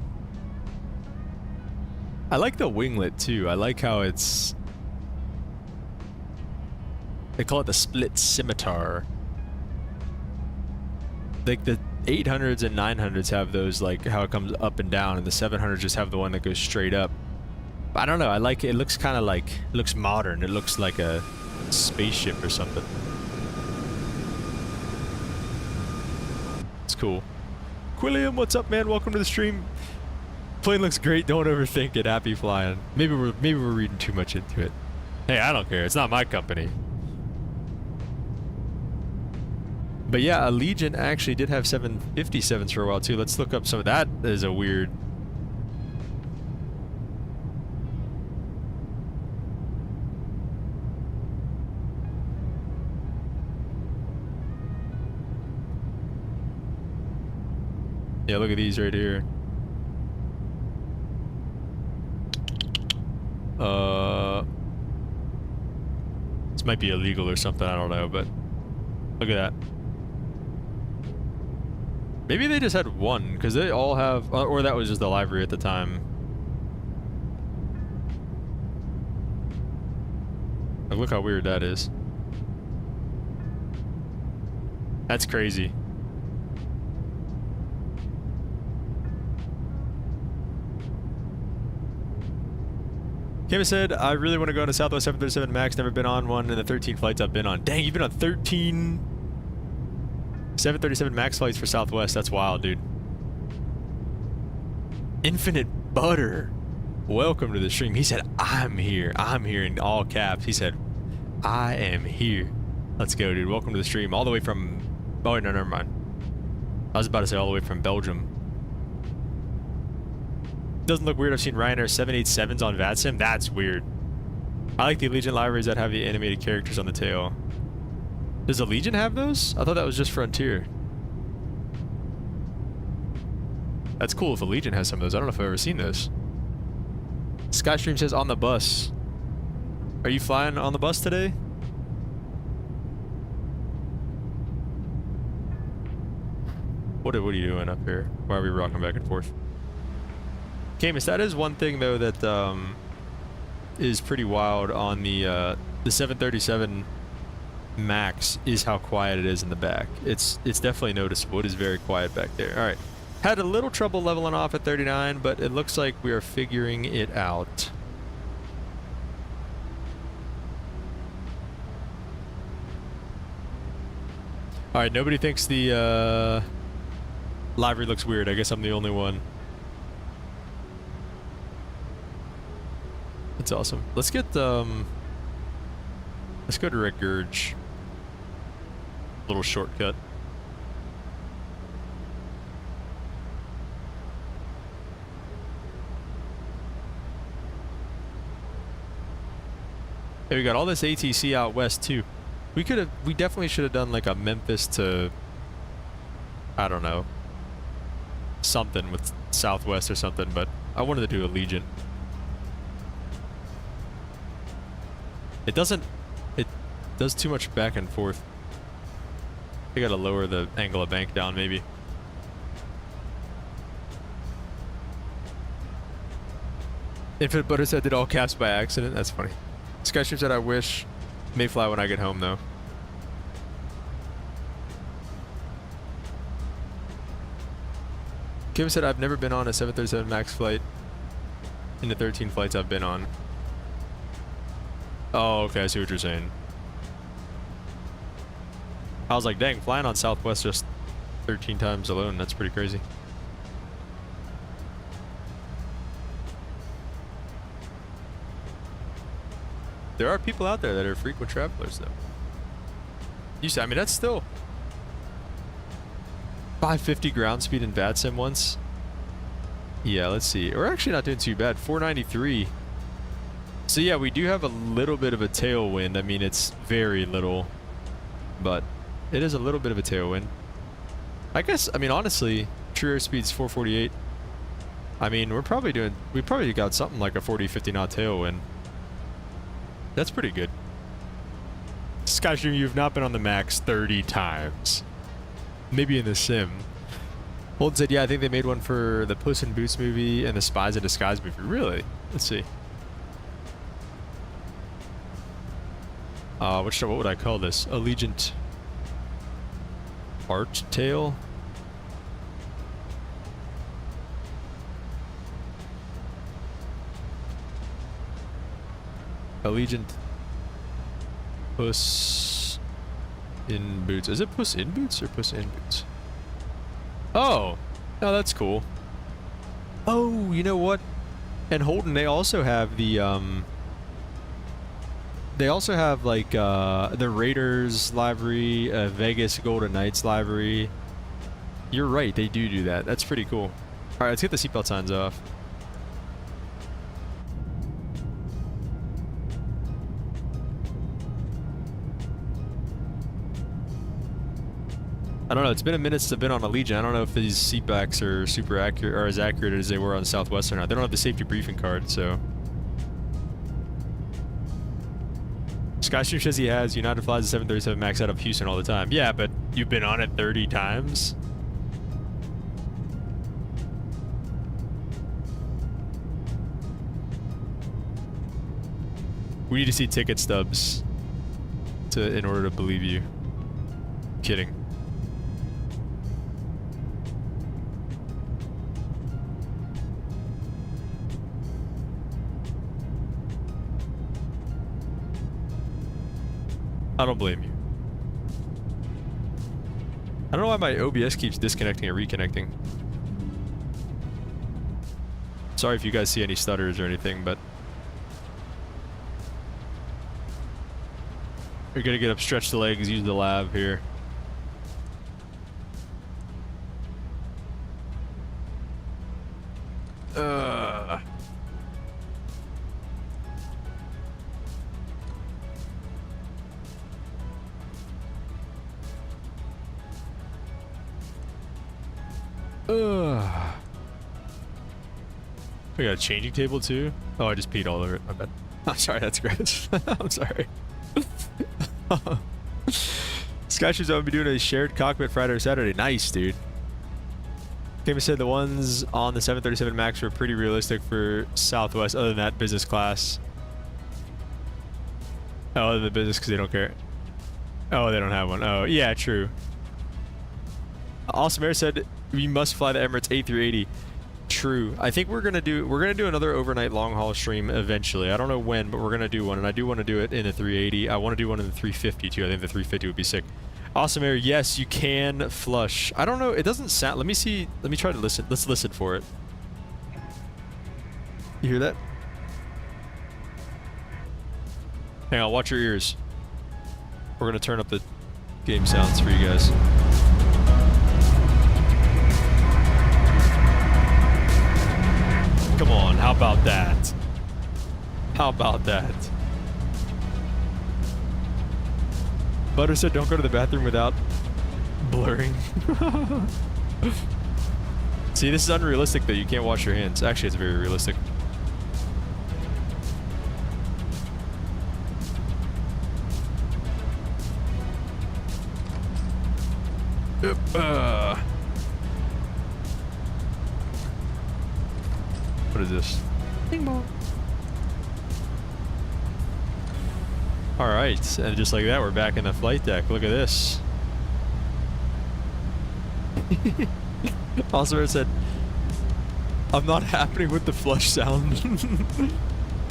I like the winglet too. I like how it's... They call it the split scimitar. Like the 800s and 900s have those, like how it comes up and down, and the 700s just have the one that goes straight up. I don't know. I like it. It looks kind of like, it looks modern. It looks like a spaceship or something. It's cool. Quilliam, what's up, man? Welcome to the stream. Plane looks great. Don't overthink it. Happy flying. Maybe we're reading too much into it. Hey, I don't care. It's not my company. But yeah, Allegiant actually did have 757s for a while too. Let's look up some of that. Is a weird. Yeah, look at these right here. This might be illegal or something, I don't know, but look at that. Maybe they just had one, because they all have, or that was just the livery at the time. Like, look how weird that is. That's crazy. Kim said, I really want to go on a Southwest 737 MAX. Never been on one in the 13 flights I've been on. Dang, you've been on 13 737 MAX flights for Southwest. That's wild, dude. Infinite Butter. Welcome to the stream. He said, I'm here. I'm here in all caps. He said, I am here. Let's go, dude. Welcome to the stream. All the way from... Oh, wait, no, never mind. I was about to say all the way from Belgium. Doesn't look weird. I've seen Ryanair 787s on VATSIM. That's weird. I like the Allegiant liveries that have the animated characters on the tail. Does Allegiant have those? I thought that was just Frontier. That's cool if Allegiant has some of those. I don't know if I've ever seen those. Skystream says on the bus. Are you flying on the bus today? What are you doing up here? Why are we rocking back and forth? Camus, that is one thing though that is pretty wild on the 737 MAX is how quiet it is in the back. It's definitely noticeable. It is very quiet back there. All right, had a little trouble leveling off at 39, but it looks like we are figuring it out. All right, nobody thinks the livery looks weird. I guess I'm the only one. That's awesome. Let's get let's go to Regurge. Little shortcut. Hey, we got all this ATC out west too. We definitely should have done like a Memphis to, I don't know, something with Southwest or something, but I wanted to do Allegiant. It does too much back and forth. I gotta lower the angle of bank down maybe. Infinite Butter said did all caps by accident. That's funny. Skystream said I wish. May fly when I get home though. Kim said I've never been on a 737 MAX flight in the 13 flights I've been on. Oh, okay, I see what you're saying. I was like, dang, flying on Southwest just 13 times alone, that's pretty crazy. There are people out there that are frequent travelers, though. You see, I mean, that's still 550 ground speed in VATSIM once. Yeah, let's see. We're actually not doing too bad. 493. So yeah, we do have a little bit of a tailwind. I mean, it's very little, but it is a little bit of a tailwind. I guess, I mean, honestly, true airspeed's 448. I mean, we probably got something like a 40, 50 knot tailwind. That's pretty good. Skystream, you've not been on the MAX 30 times. Maybe in the sim. Holden said, yeah, I think they made one for the Puss in Boots movie and the Spies in Disguise movie. Really? Let's see. What would I call this? Allegiant Art Tale? Allegiant Puss in Boots. Is it Puss in Boots or Puss in Boots? Oh, no, that's cool. Oh, you know what? And Holden, they also have the like the Raiders library, Vegas Golden Knights library. You're right, they do that. That's pretty cool. All right, let's get the seatbelt signs off. I don't know. It's been a minute since I've been on Allegiant. I don't know if these seatbacks are super accurate or as accurate as they were on Southwest or not. They don't have the safety briefing card, so. Skystream says he has. United flies the 737 MAX out of Houston all the time. Yeah, but you've been on it 30 times? We need to see ticket stubs in order to believe you. Kidding. I don't blame you. I don't know why my OBS keeps disconnecting and reconnecting. Sorry if you guys see any stutters or anything, but you're gonna get up, stretch the legs, use the lab here. We got a changing table too? Oh, I just peed all over it. My bad. I'm sorry, that's gross. I'm sorry. Skyshoes will be doing a shared cockpit Friday or Saturday. Nice, dude. Kama said the ones on the 737 MAX were pretty realistic for Southwest. Other than that, business class. Oh, other than business because they don't care. Oh, they don't have one. Oh, yeah, true. Awesome Air said we must fly the Emirates A380. True. I think we're gonna do another overnight long haul stream eventually. I don't know when, but we're gonna do one, and I do want to do it in the 380. I want to do one in the 350 too. I think the 350 would be sick. Awesome Air, yes, you can flush. I don't know. It doesn't sound. Let me see. Let me try to listen. Let's listen for it. You hear that? Hang on. Watch your ears. We're gonna turn up the game sounds for you guys. Come on, how about that? How about that? Butter said don't go to the bathroom without blurring. See, this is unrealistic though. You can't wash your hands. Actually, it's very realistic. What is this? Ding bong. All right, and just like that, we're back in the flight deck. Look at this. Also, it said, "I'm not happy with the flush sound."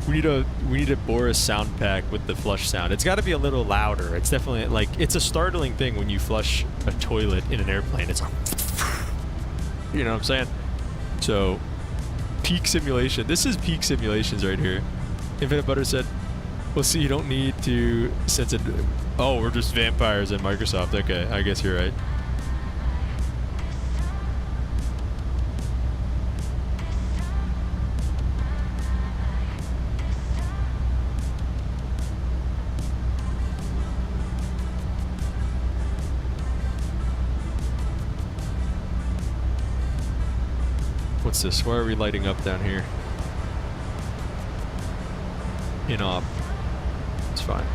we need a Boris sound pack with the flush sound. It's got to be a little louder. It's definitely like it's a startling thing when you flush a toilet in an airplane. It's, you know what I'm saying? So. Peak simulation. This is peak simulations right here. Infinite Butter said, well, see, you don't need to sense it. Oh, we're just vampires in Microsoft. Okay, I guess you're right. What's this? Why are we lighting up down here? In op. It's fine.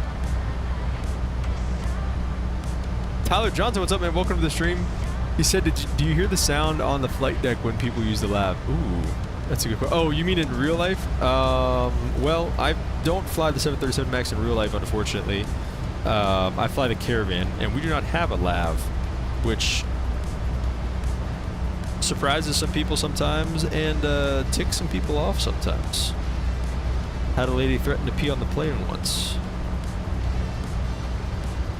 Tyler Johnson, what's up, man? Welcome to the stream. He said, do you hear the sound on the flight deck when people use the lab? Ooh, that's a good question. Oh, you mean in real life? Well, I don't fly the 737 MAX in real life, unfortunately. I fly the Caravan, and we do not have a lav, which surprises some people sometimes and ticks some people off sometimes. Had a lady threaten to pee on the plane once.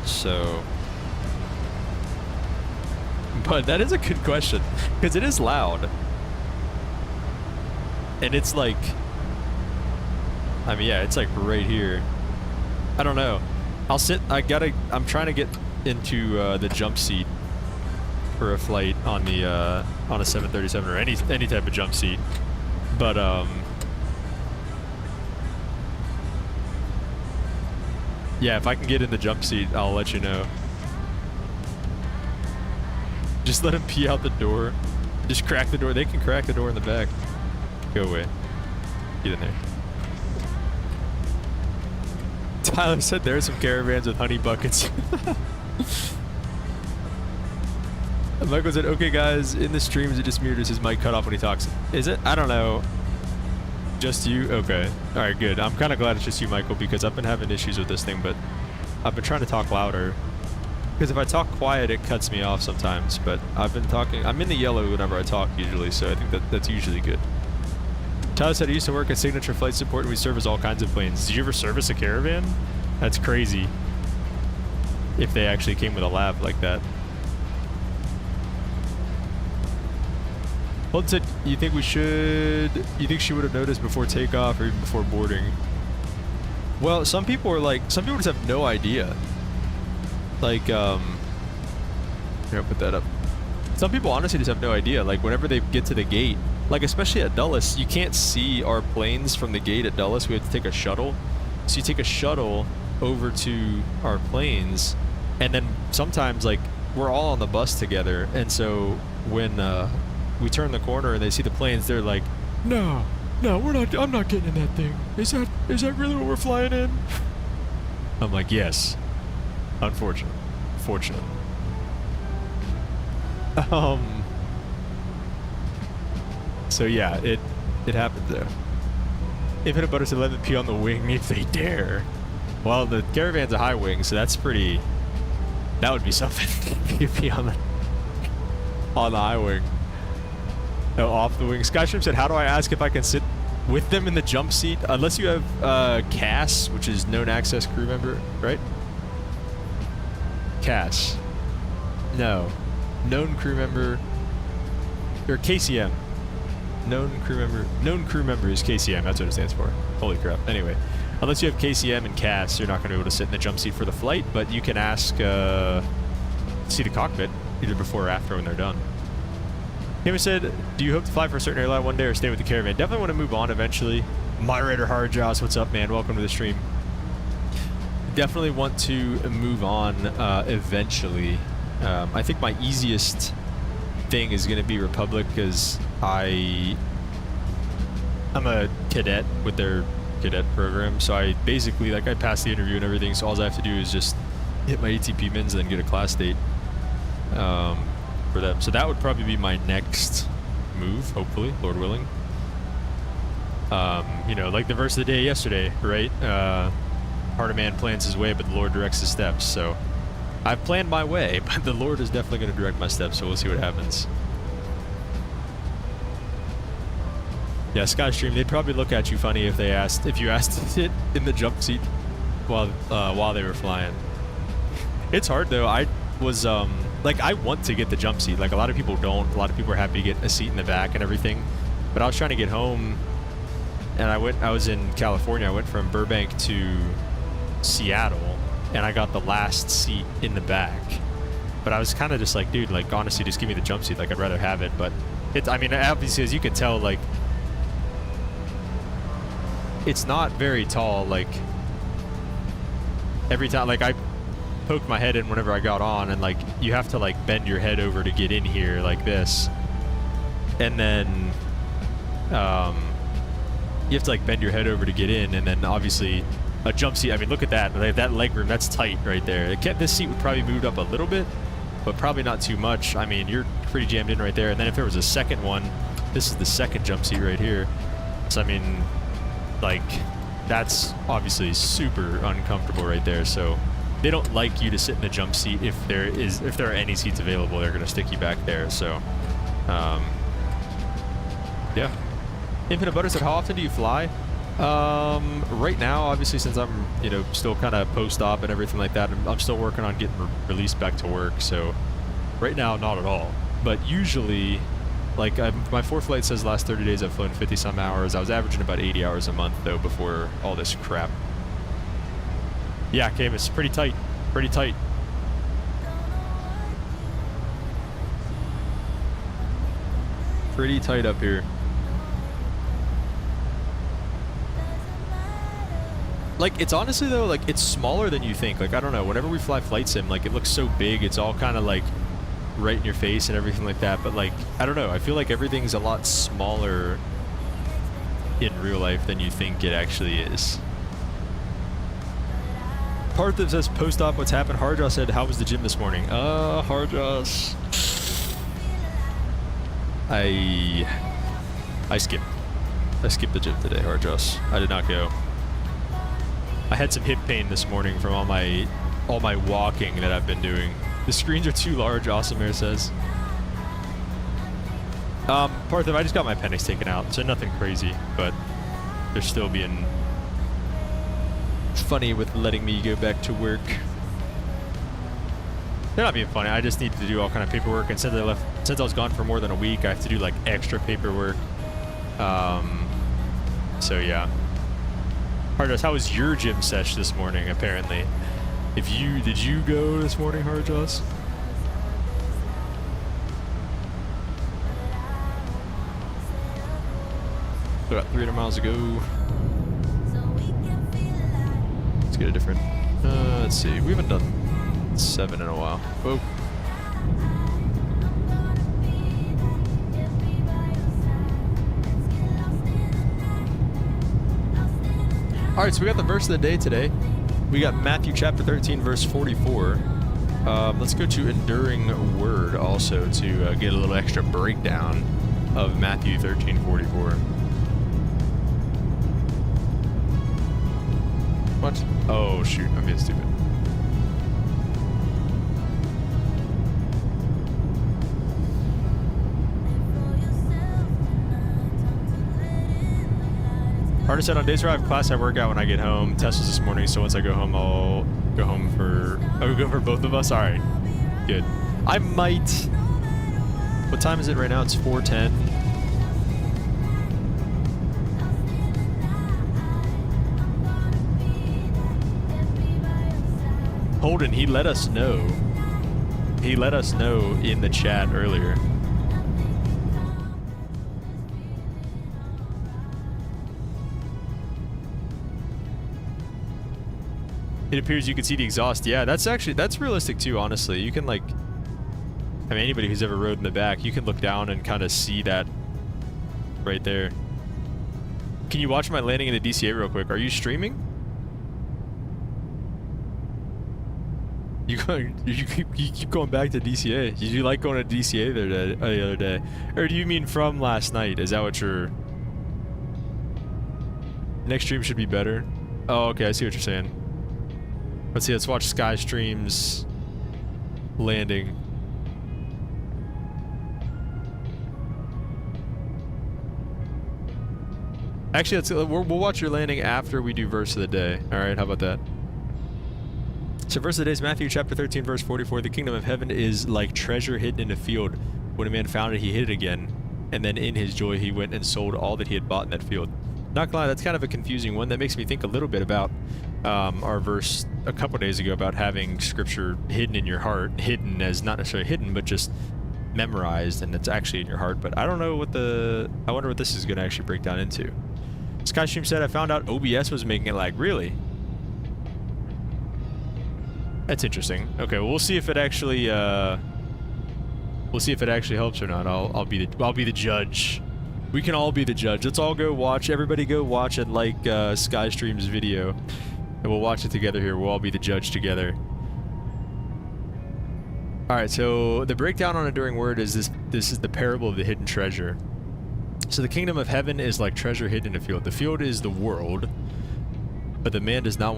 So... But that is a good question, because it is loud. And it's like... I mean, yeah, it's like right here. I don't know. I'm trying to get into the jump seat for a flight on the on a 737 or any type of jump seat. But yeah, if I can get in the jump seat, I'll let you know. Just let him pee out the door. Just crack the door. They can crack the door in the back. Go away. Get in there. Tyler said there are some caravans with honey buckets. Michael said, okay guys, in the stream, is it just me or does his mic cut off when he talks? Is it? I don't know. Just you? Okay. Alright, good. I'm kind of glad it's just you, Michael, because I've been having issues with this thing, but I've been trying to talk louder. Because if I talk quiet, it cuts me off sometimes, but I've been talking... I'm in the yellow whenever I talk usually, so I think that's usually good. Tyler said, I used to work at Signature Flight Support and we service all kinds of planes. Did you ever service a Caravan? That's crazy. If they actually came with a lab like that. Holden said, you think she would have noticed before takeoff or even before boarding? Well, some people just have no idea. Like, here, I'll put that up. Some people honestly just have no idea. Like, whenever they get to the gate, like, especially at Dulles, you can't see our planes from the gate at Dulles. We have to take a shuttle. So you take a shuttle over to our planes, and then sometimes, like, we're all on the bus together, and so when we turn the corner and they see the planes, they're like, no, we're not, I'm not getting in that thing. Is that really what we're flying in? I'm like, yes. Unfortunate. Fortunate. So yeah, it happened though. Infinite Butter said, let them pee on the wing if they dare. Well, the Caravan's a high wing, so that's pretty... That would be something. You pee on the high wing. No, off the wing. Skystream said, how do I ask if I can sit with them in the jump seat? Unless you have CAS, which is known access crew member, right? CAS. No. Known crew member. Or KCM. Known crew member is KCM. That's what it stands for. Holy crap. Anyway. Unless you have KCM and CAS, you're not going to be able to sit in the jump seat for the flight, but you can ask to see the cockpit either before or after when they're done. Kim said, do you hope to fly for a certain airline one day or stay with the Caravan? Definitely want to move on eventually. Moderator Hard Joss, what's up, man? Welcome to the stream. Definitely want to move on eventually. I think my easiest thing is going to be Republic because I'm a cadet with their cadet program, so I basically, like, I passed the interview and everything, so all I have to do is just hit my ATP mins and then get a class date for them. So that would probably be my next move, hopefully, Lord willing. You know, like the verse of the day yesterday, right? Heart of man plans his way, but the Lord directs his steps. So I've planned my way, but the Lord is definitely going to direct my steps, so we'll see what happens. Yeah, Skystream, they'd probably look at you funny if you asked to sit in the jump seat while they were flying. It's hard though. I was like, I want to get the jump seat. Like, a lot of people don't. A lot of people are happy to get a seat in the back and everything. But I was trying to get home, and I was in California. I went from Burbank to Seattle, and I got the last seat in the back. But I was kind of just like, dude, like, honestly, just give me the jump seat. Like, I'd rather have it. But I mean, obviously, as you can tell, like, it's not very tall. Like, every time, like, I poked my head in whenever I got on, and, like, you have to, like, bend your head over to get in here like this. And then you have to, like, bend your head over to get in, and then obviously a jump seat. I mean, look at that. Like, that leg room, that's tight right there. This seat would probably move up a little bit, but probably not too much. I mean, you're pretty jammed in right there. And then if there was a second one, this is the second jump seat right here. So I mean, like, that's obviously super uncomfortable right there. So they don't like you to sit in a jump seat. If there are any seats available, they're going to stick you back there. So, yeah. Infinite Butter said, how often do you fly? Right now, obviously, since I'm, you know, still kind of post-op and everything like that, I'm still working on getting released back to work. So right now, not at all. But usually, like, my 4 flight says last 30 days I've flown 50-some hours. I was averaging about 80 hours a month, though, before all this crap. Yeah, Cam, it's pretty tight. Pretty tight. Pretty tight up here. Like, it's honestly, though, like, it's smaller than you think. Like, I don't know, whenever we fly flight sim, like, it looks so big. It's all kind of, like, right in your face and everything like that. But, like, I don't know. I feel like everything's a lot smaller in real life than you think it actually is. Parthiv says, post-op, what's happened? Harjaw said, how was the gym this morning? Harjaws. I skipped. I skipped the gym today, Harjaws. I did not go. I had some hip pain this morning from all my walking that I've been doing. The screens are too large, Awesome Air says. Parthiv, I just got my appendix taken out, so nothing crazy, but they're still being funny with letting me go back to work. They're not being funny. I just need to do all kind of paperwork, and since I was gone for more than a week, I have to do like extra paperwork. So yeah. Hardjaws, how was your gym sesh this morning? Apparently, did you go this morning, Hardjaws? We got 300 miles to go. Let's get a different. Let's see. We haven't done 7 in a while. Whoa. All right, so we got the verse of the day today. We got Matthew chapter 13, verse 44. Let's go to Enduring Word also to get a little extra breakdown of Matthew 13:44. What? Oh, shoot. I'm being stupid. Artist said, on days where I have class, I work out when I get home. Test was this morning, so once I go home, I'll go home for... I'll go for both of us? All right. Good. I might... What time is it right now? It's 4:10. Holden, he let us know. He let us know in the chat earlier. It appears you can see the exhaust. Yeah, that's realistic too, honestly. You can, like, I mean, anybody who's ever rode in the back, you can look down and kind of see that right there. Can you watch my landing in the DCA real quick? Are you streaming? You keep going back to DCA. Did you like going to DCA the other day? Or do you mean from last night? Is that what you're... Next stream should be better. Oh, okay, I see what you're saying. Let's see, let's watch Skystream's landing. Actually, we'll watch your landing after we do verse of the day. All right, how about that? So verse of the day is Matthew chapter 13, verse 44. The kingdom of heaven is like treasure hidden in a field. When a man found it, he hid it again. And then in his joy, he went and sold all that he had bought in that field. Not gonna lie, that's kind of a confusing one. That makes me think a little bit about our verse a couple days ago about having scripture hidden in your heart. Hidden as not necessarily hidden, but just memorized, and it's actually in your heart. But I don't know what I wonder what this is going to actually break down into. Skystream said, I found out OBS was making it lag. Really? That's interesting. Okay, well, we'll see if it actually helps or not. I'll be the judge. We can all be the judge. Let's all go watch. Everybody go watch and like Skystream's video, and we'll watch it together here. We'll all be the judge together. All right, so the breakdown on enduring word is this. This is the parable of the hidden treasure. So the kingdom of heaven is like treasure hidden in a field. The field is the world, but the man does not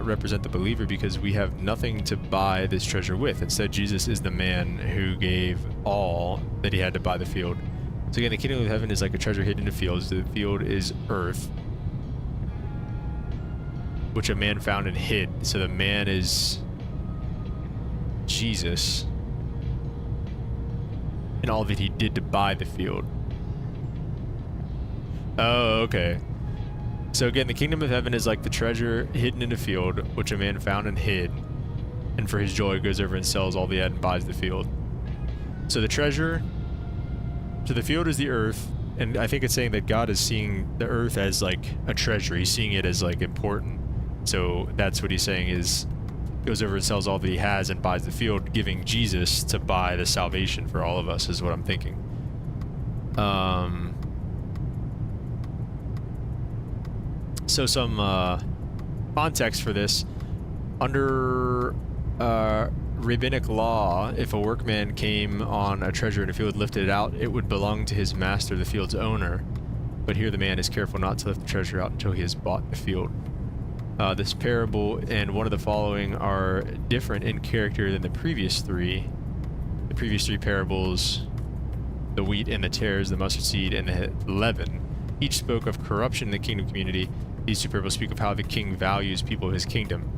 represent the believer because we have nothing to buy this treasure with. Instead, Jesus is the man who gave all that he had to buy the field. So again, the kingdom of heaven is like a treasure hidden in the fields. The field is earth, which a man found and hid. So the man is Jesus and all that he did to buy the field. Oh, okay. So again, the kingdom of heaven is like the treasure hidden in a field, which a man found and hid, and for his joy goes over and sells all he had and buys the field. So the treasure, so the field is the earth, and I think it's saying that God is seeing the earth as like a treasure. He's seeing it as like important. So that's what he's saying is goes over and sells all that he has and buys the field, giving Jesus to buy the salvation for all of us is what I'm thinking. So some context for this. Under rabbinic law, if a workman came on a treasure in a field, lifted it out, it would belong to his master, the field's owner. But here the man is careful not to lift the treasure out until he has bought the field. This parable and one of the following are different in character than the previous three. The previous three parables, the wheat and the tares, the mustard seed and the leaven, each spoke of corruption in the kingdom community. These two parables speak of how the king values people of his kingdom.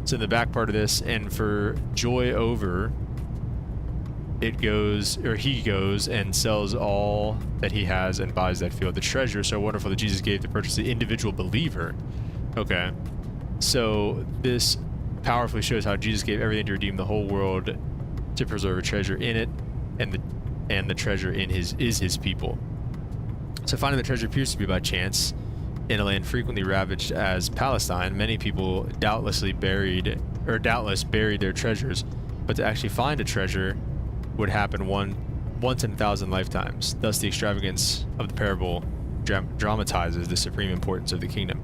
So in the back part of this, and for joy over, it goes, or he goes and sells all that he has and buys that field. The treasure so wonderful that Jesus gave to purchase the individual believer. Okay, so this powerfully shows how Jesus gave everything to redeem the whole world, to preserve a treasure in it, and the treasure in his people. So finding the treasure appears to be by chance. In a land frequently ravaged as Palestine, many people doubtless buried their treasures, but to actually find a treasure would happen once in 1,000 lifetimes. Thus, the extravagance of the parable dramatizes the supreme importance of the kingdom.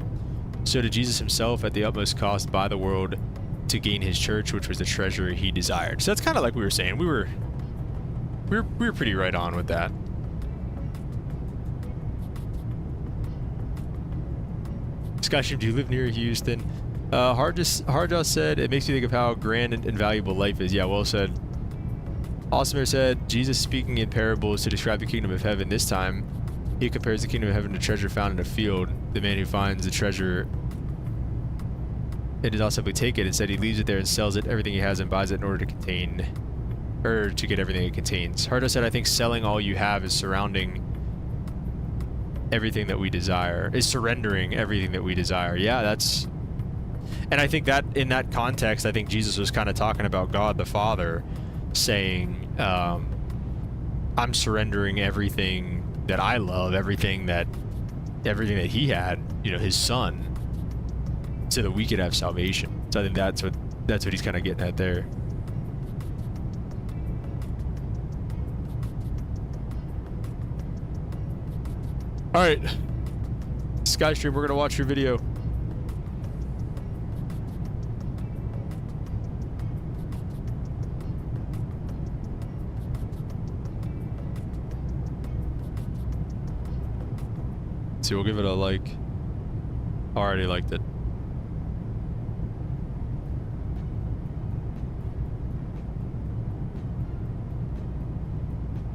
So did Jesus himself at the utmost cost buy the world to gain his church, which was the treasure he desired. So that's kind of like we were saying. We were pretty right on with that. Scotch, do you live near Houston? Hardjaw said, it makes you think of how grand and valuable life is. Yeah, well said. Awesomer said, Jesus speaking in parables to describe the kingdom of heaven. This time, he compares the kingdom of heaven to treasure found in a field. The man who finds the treasure, it does not simply take it. Instead, he leaves it there and sells it, everything he has, and buys it in order to get everything it contains. Hardjaw said, I think selling all you have is surrendering everything that we desire. Yeah, that's... And I think that in that context, I think Jesus was kind of talking about God the Father saying, I'm surrendering everything that I love, everything that he had, his son, so that we could have salvation. So I think that's what he's kind of getting at there. All right, Skystream, we're gonna watch your video. See, we'll give it a like. I already liked it.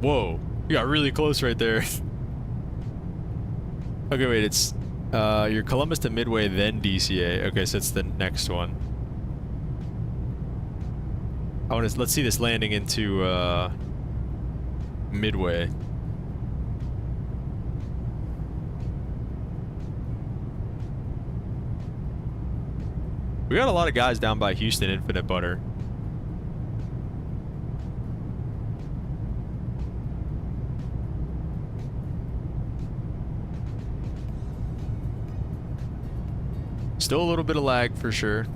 Whoa, you got really close right there. Okay, wait, it's you're Columbus to Midway, then DCA. Okay, so it's the next one. Let's see this landing into Midway. We got a lot of guys down by Houston Infinite Butter. Still a little bit of lag for sure.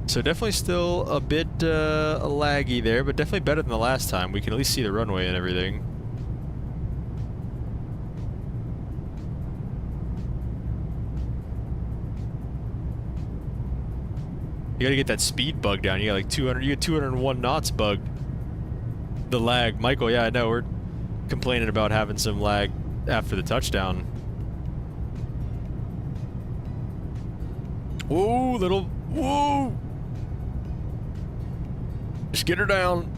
So definitely still a bit laggy there, but definitely better than the last time. We can at least see the runway and everything. You gotta get that speed bug down. You got like 200, you get 201 knots bugged. The lag. Michael, yeah, I know. We're complaining about having some lag after the touchdown. Whoa, little, whoa! Just get her down.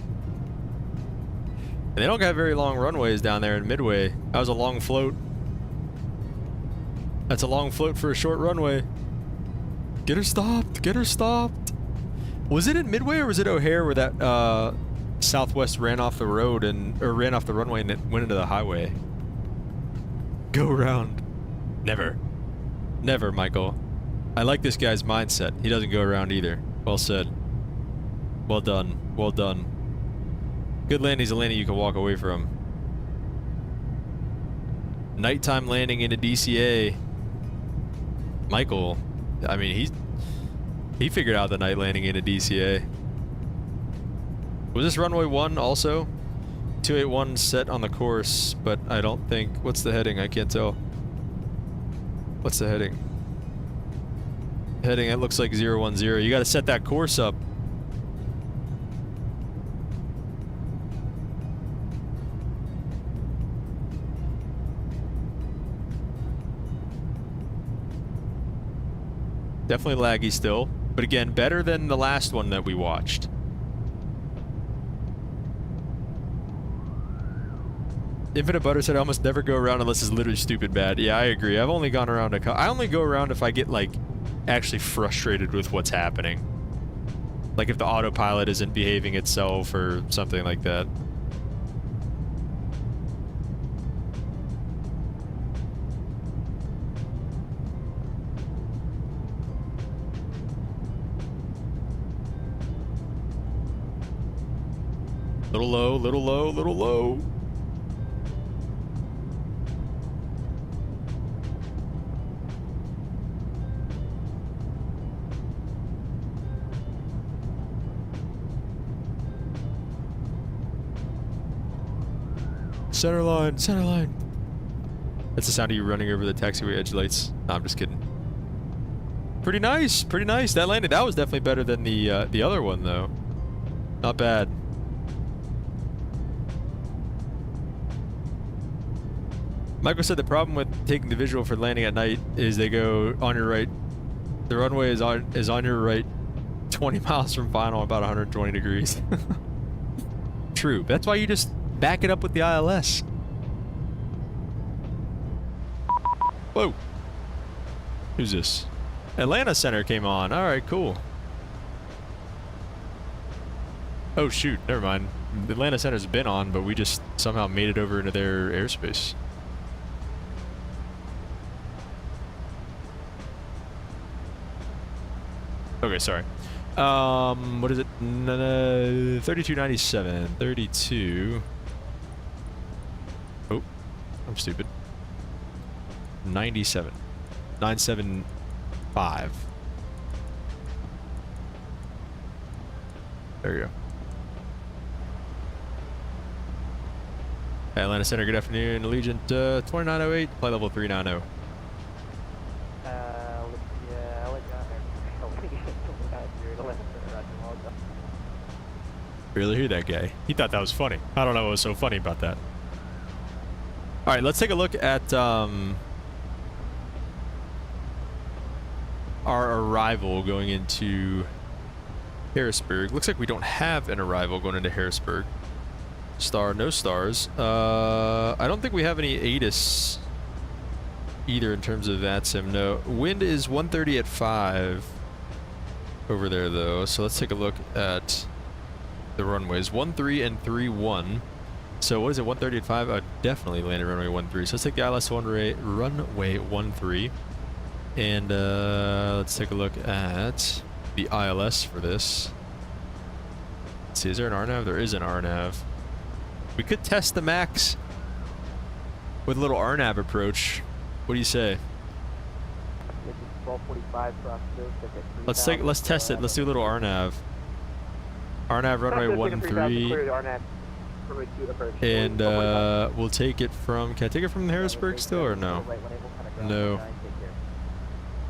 And they don't have very long runways down there in Midway. That was a long float. That's a long float for a short runway. Get her stopped. Get her stopped. Was it in Midway or was it O'Hare where that Southwest ran off the road or ran off the runway and it went into the highway? Go around. Never. Never, Michael. I like this guy's mindset. He doesn't go around either. Well said. Well done. Well done. Good landing's a landing you can walk away from. Nighttime landing into DCA. Michael, I mean, he figured out the night landing into DCA. Was this runway 1 also? 281 set on the course, but I don't think... What's the heading? I can't tell. What's the heading? Heading, it looks like 010. You gotta set that course up. Definitely laggy still, but again, better than the last one that we watched. Infinite Butter said I almost never go around unless it's literally stupid bad. Yeah, I agree. I've only gone around I only go around if I get like actually frustrated with what's happening. Like if the autopilot isn't behaving itself or something like that. Little low, little low, little low. Center line, center line. That's the sound of you running over the taxiway edge lights. No, I'm just kidding. Pretty nice, pretty nice. That landed, that was definitely better than the other one though. Not bad. Michael said the problem with taking the visual for landing at night is they go on your right. The runway is on your right 20 miles from final, about 120 degrees. True. That's why you just back it up with the ILS. Whoa. Who's this? Atlanta Center came on. Alright, cool. Oh shoot, never mind. The Atlanta Center's been on, but we just somehow made it over into their airspace. Okay, sorry. What is it? 3297. 32. Oh, I'm stupid. 97. 975. There you go. Atlanta Center, good afternoon. Allegiant 2908, flight level 390. Really hear that guy. He thought that was funny. I don't know what was so funny about that. Alright, let's take a look at our arrival going into Harrisburg. Looks like we don't have an arrival going into Harrisburg. Star, no stars. I don't think we have any ATIS either in terms of ATSIM. No. Wind is 130 at 5 over there though. So let's take a look at the runways 13 and 31. So what is it? 130 at 5? I definitely landed runway 13. So let's take the ILS runway 13, and let's take a look at the ILS for this. Let's see, is there an RNAV? There is an RNAV. We could test the max with a little RNAV approach. What do you say? Let's test it. Let's do a little RNAV. RNAV runway 13. And we'll take it from. Can I take it from Harrisburg still or no? No.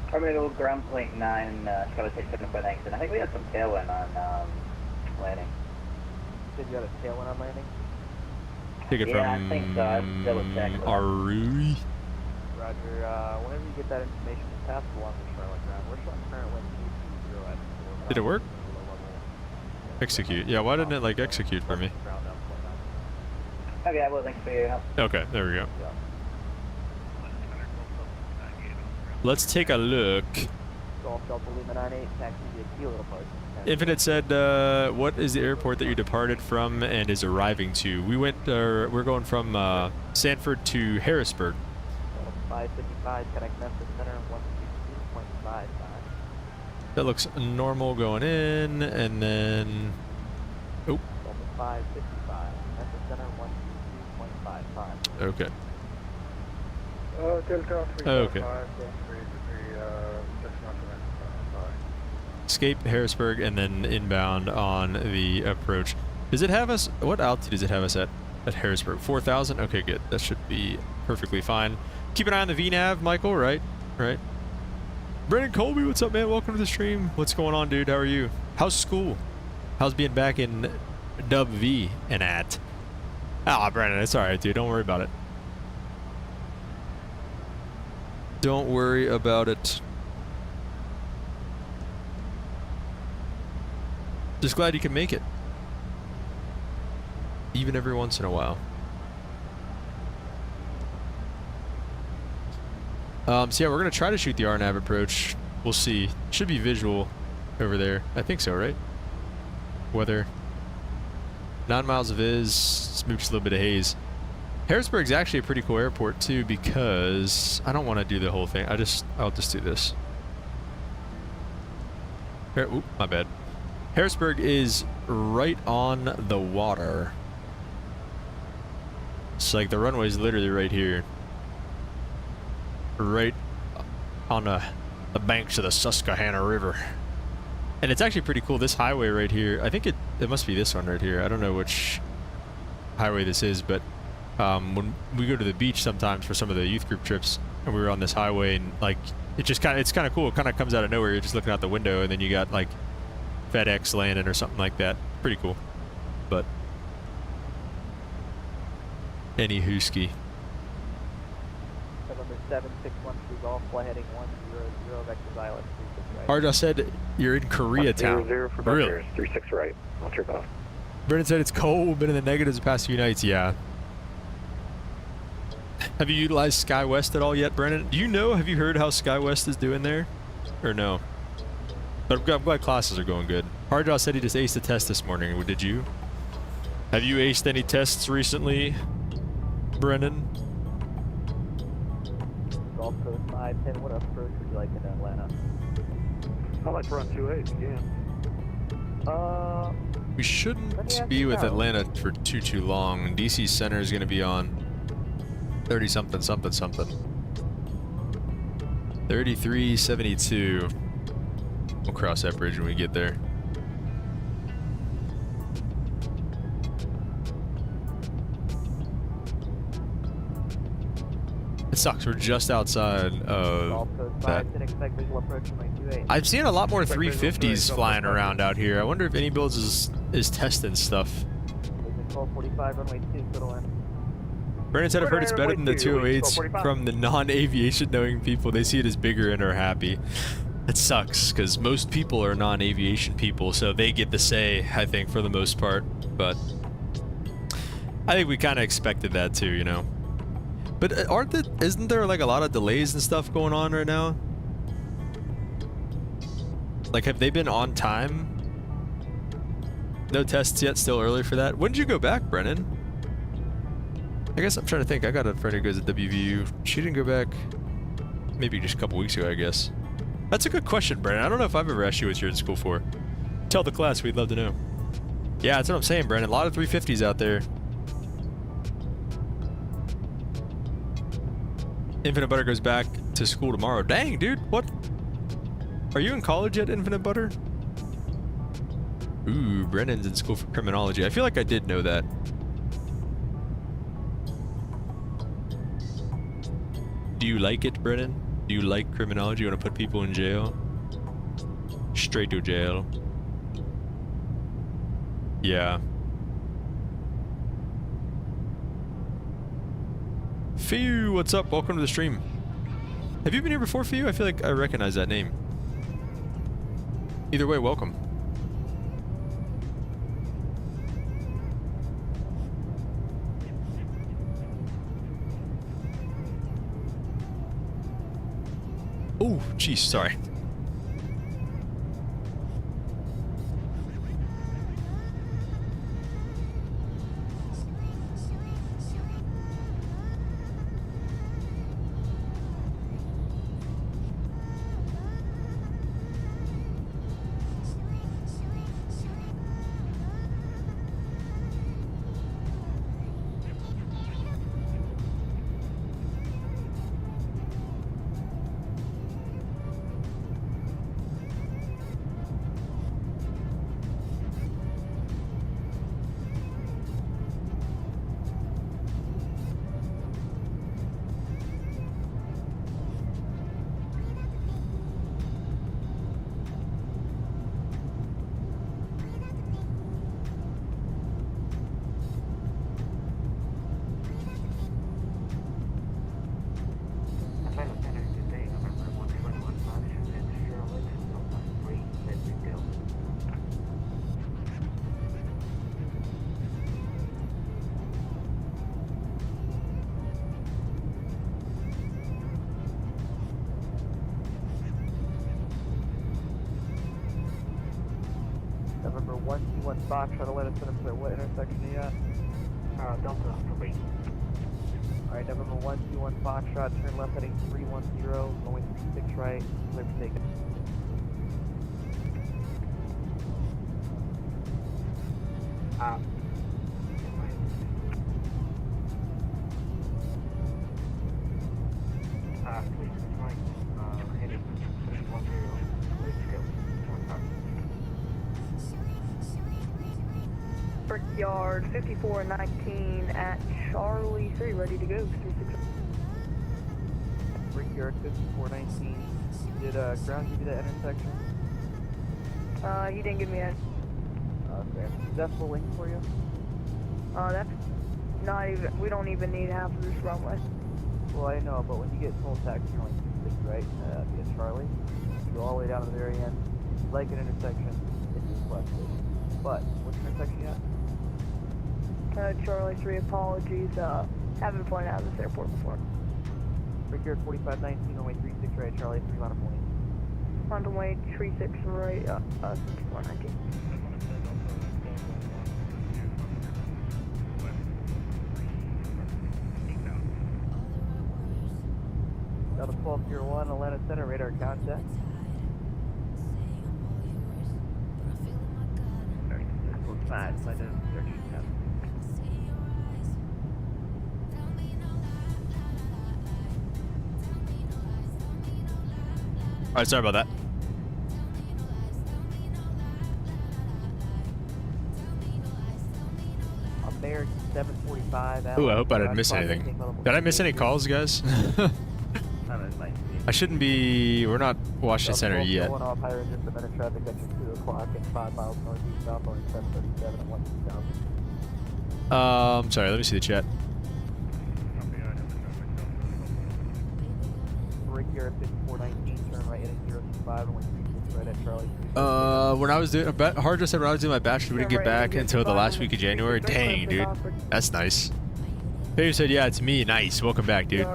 Probably a little ground plane 9, Skyline 7.9, and I think we had some tailwind on landing. Did you have a tailwind on landing? Take it Yeah, from I think so. I'd double check. Arui. Roger. Whenever you get that information, just pass it along to Charlotte Ground. We're showing current wind 220 at 4. Did it work? Execute. Yeah, why didn't it like execute for me? Okay, I will link for you. Okay, there we go. Let's take a look. Golf Delta Lima 98, taxi via Kilo approach. Infinite said, what is the airport that you departed from and is arriving to? We're going from Sanford to Harrisburg. 555, connect Memphis Center, 162.55. That looks normal going in, and then... Oh. Delta 555, Memphis Center, 162.55. Okay. Delta 355, Okay. Escape Harrisburg and then inbound on the approach. Does it have us? What altitude does it have us at Harrisburg? 4,000? Okay, good. That should be perfectly fine. Keep an eye on the VNAV, Michael, right? Right. Brendan Colby, what's up, man? Welcome to the stream. What's going on, dude? How are you? How's school? How's being back in Dub V and at? Ah, Brendan, it's alright, dude. Don't worry about it. Don't worry about it. Just glad you can make it. Even every once in a while. So yeah, we're gonna try to shoot the RNAV approach. We'll see. Should be visual over there. I think so, right? Weather. 9 miles of smooch a little bit of haze. Harrisburg's actually a pretty cool airport too because I don't want to do the whole thing. I'll just do this. Oop, my bad. Harrisburg is right on the water. It's like the runway's literally right here. Right on the banks of the Susquehanna River. And it's actually pretty cool. This highway right here, I think it must be this one right here. I don't know which highway this is, but when we go to the beach sometimes for some of the youth group trips, and we were on this highway, and like it's kind of cool. It kind of comes out of nowhere. You're just looking out the window, and then you got like FedEx landing or something like that. Pretty cool. But any hooski. November 7613 Golf, fly heading 100, vectors ILS 36 right. Arja said you're in Koreatown. 0 for Really? Buckers, 36 right. I'll trip off. Brendan said it's cold, been in the negatives the past few nights. Yeah. Have you utilized SkyWest at all yet, Brendan? Do you know, have you heard how SkyWest is doing there? Or no? But I'm glad classes are going good. Hardjaw said he just aced a test this morning. Did you? Have you aced any tests recently, Brendan? Gulf Coast 510, what approach would you like in Atlanta? I'd like to run 28 again. We shouldn't be with Atlanta for too long. DC Center is going to be on 30 something. 3372. We'll cross that bridge when we get there. It sucks. We're just outside of that. I've seen a lot more 350s flying around out here. I wonder if any builds is testing stuff. Brandon said, I've heard it's better than the 208s from the non-aviation knowing people. They see it as bigger and are happy. It sucks because most people are non-aviation people, so they get the say, I think, for the most part. But I think we kind of expected that too, you know. But isn't there like a lot of delays and stuff going on right now? Like, have they been on time? No tests yet, still early for that. When did you go back, Brennan? I guess I'm trying to think. I got a friend who goes at WVU. She didn't go back maybe just a couple weeks ago, I guess. That's a good question, Brennan. I don't know if I've ever asked you what you're in school for. Tell the class, we'd love to know. Yeah, that's what I'm saying, Brennan. A lot of 350s out there. Infinite Butter goes back to school tomorrow. Dang, dude, what? Are you in college yet, Infinite Butter? Ooh, Brennan's in school for criminology. I feel like I did know that. Do you like it, Brennan? Do you like criminology? You want to put people in jail? Straight to jail. Yeah. Few, what's up? Welcome to the stream. Have you been here before, Few? I feel like I recognize that name. Either way, welcome. Oh, jeez, sorry. November 121 Foxtrot, Atlanta Center, what intersection are you at? Delta 3. Alright, November 121 Foxtrot, turn left heading 310, going 36 right, clear for takeoff. Heading 310, Brickyard 5419 at Charlie 3, ready to go. 36. Brickyard 5419. Did ground give you that intersection? He didn't give me a. Okay. Is that full length for you? That's not even. We don't even need half of this runway. Well, I know, but when you get full tax, you're only 36, right? Via Charlie. You go all the way down to the very end. Like an intersection, it's just left. But which intersection you at? Charlie 3, apologies. Haven't flown out of this airport before. Brickyard 4519, runway 36 right, Charlie 3 on point. Runway 36 right, 6419. Delta 1201, Atlanta Center, radar contact. Alright, this looks fine. My name is 13. Alright, sorry about that. American 745. Ooh, I hope I didn't miss anything. Did I miss any calls, guys? I shouldn't be... We're not Washington Center yet. Going off higher just a minute, traffic at 2 o'clock and 5 miles northeast outbound 737 and 1 south. Sorry, let me see the chat. Brickyard 5419, turn right heading 025 and 136 right at Charlie. When I was doing... Hard just said when I was doing my bachelor, we didn't get back until the last week of January. Dang, dude. That's nice. Pedro said, yeah, it's me. Nice. Welcome back, dude.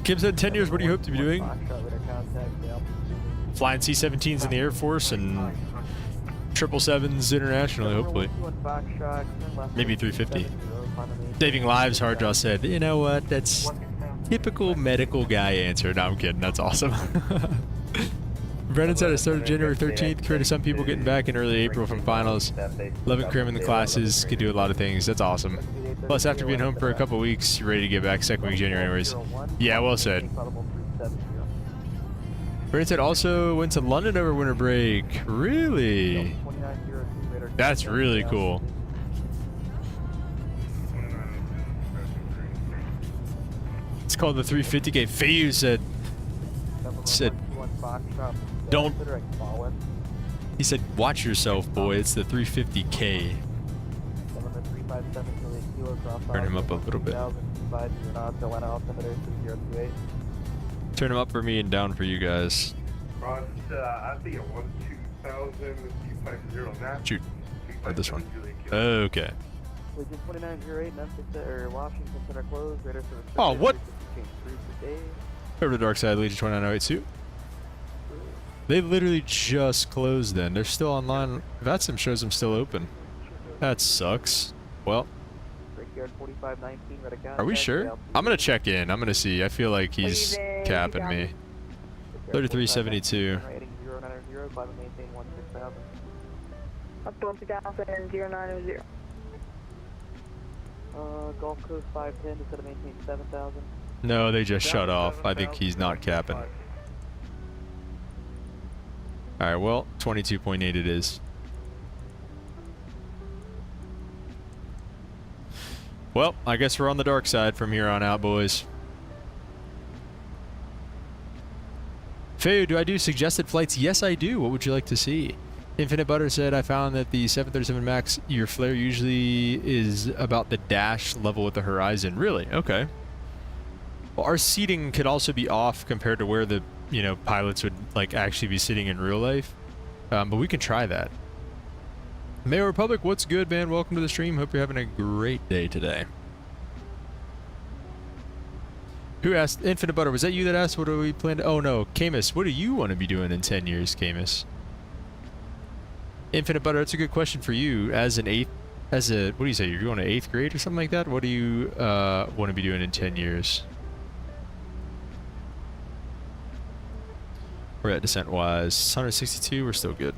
Kim said, 10 years, what do you hope to be doing? Flying C-17s in the Air Force and 777s internationally, hopefully. Maybe 350. Saving lives, Hardjaw said. You know what? That's typical medical guy answer. No, I'm kidding. That's awesome. Brennan said it started January 13th. Created some people getting back in early April from finals. Loving cram in the classes. Could do a lot of things. That's awesome. Plus, after being home for a couple weeks, you're ready to get back second week January anyways. Yeah, well said. Brenton also went to London over winter break. Really? 2902 radar. That's really cool. It's called the 350K. Fayu said, don't. He said, watch yourself, boy. It's the 350K. Turn him up a little bit. Turn him up for me and down for you guys. I think it was 2,250 Shoot. Or this one. Okay. Legion 2908, Memphis or Washington Center closed. Radar service. Oh, what? Change 3 per day. Over to the dark side, Legion 2908 suit. They literally just closed then. They're still online. VATSIM shows them still open. That sucks. Well. Brickyard 4519, red account. Are we sure? I'm gonna check in. I'm gonna see. I feel like he's capping me. 3372. Rating 090, climb and maintain 16,000. Up to 2000 090. Gulf Coast 510 to set a maintain 7,000. No, they just shut off. I think he's not capping. Alright, well, 22.8 it is. Well, I guess we're on the dark side from here on out, boys. Fayu, do I do suggested flights? Yes, I do. What would you like to see? Infinite Butter said, I found that the 737 MAX, your flare usually is about the dash level with the horizon. Really? Okay. Well, our seating could also be off compared to where the, you know, pilots would, like, actually be sitting in real life. But we can try that. Mayor Republic, what's good, man? Welcome to the stream. Hope you're having a great day today. Who asked? Infinite Butter, was that you that asked what do we plan to... Oh, no. Camus, what do you want to be doing in 10 years, Camus? Infinite Butter, that's a good question for you. As an eighth... As a... What do you say? You're going to 8th grade or something like that? What do you want to be doing in 10 years? We're at descent-wise. 162, we're still good.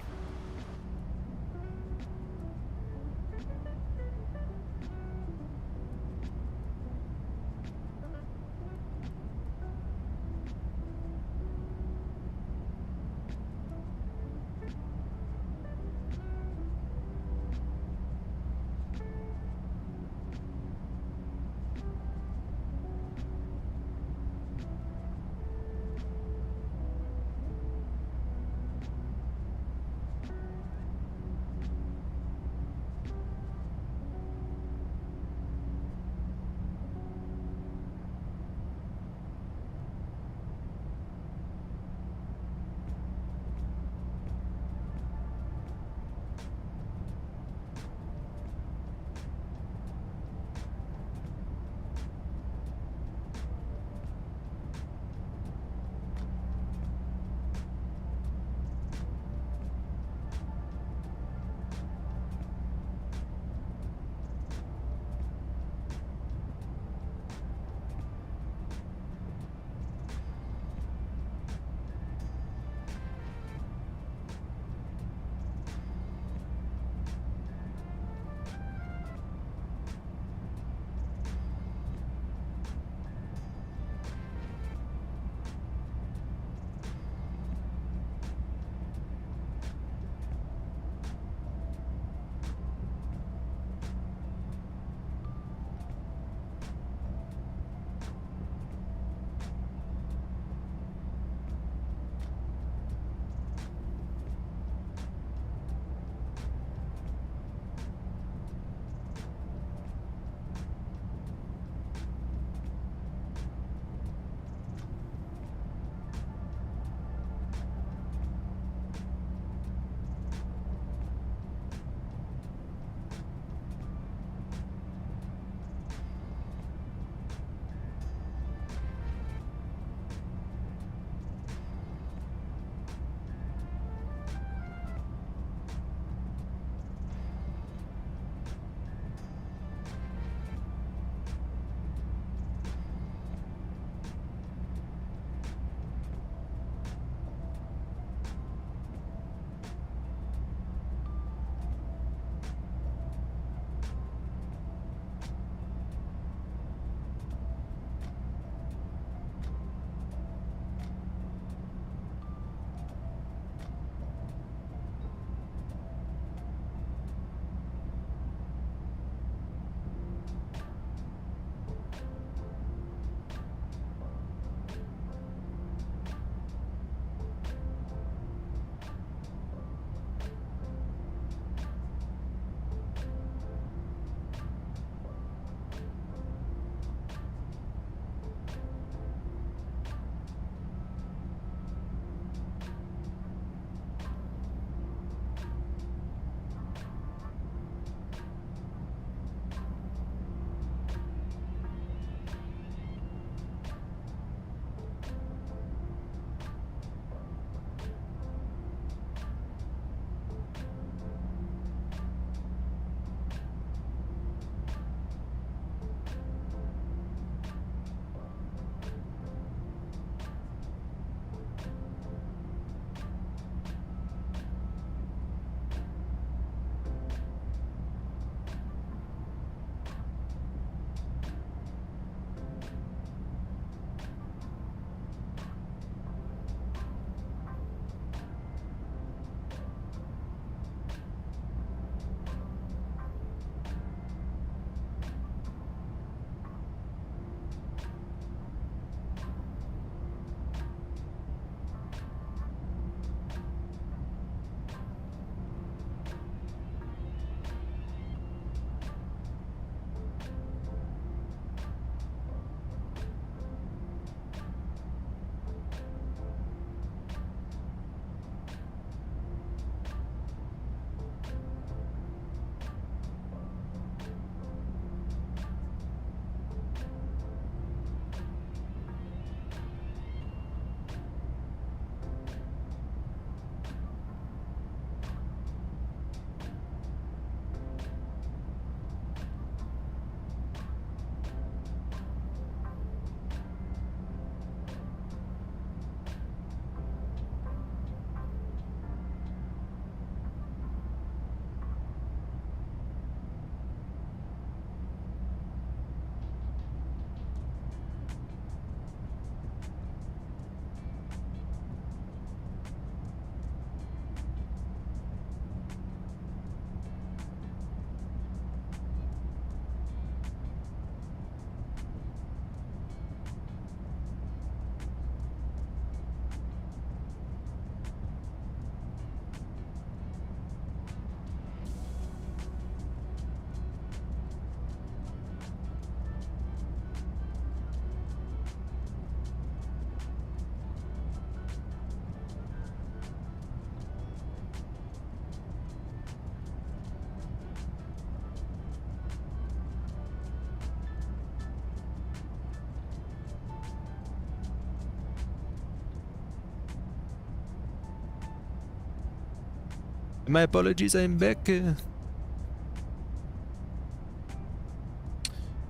My apologies, I'm back. Okay,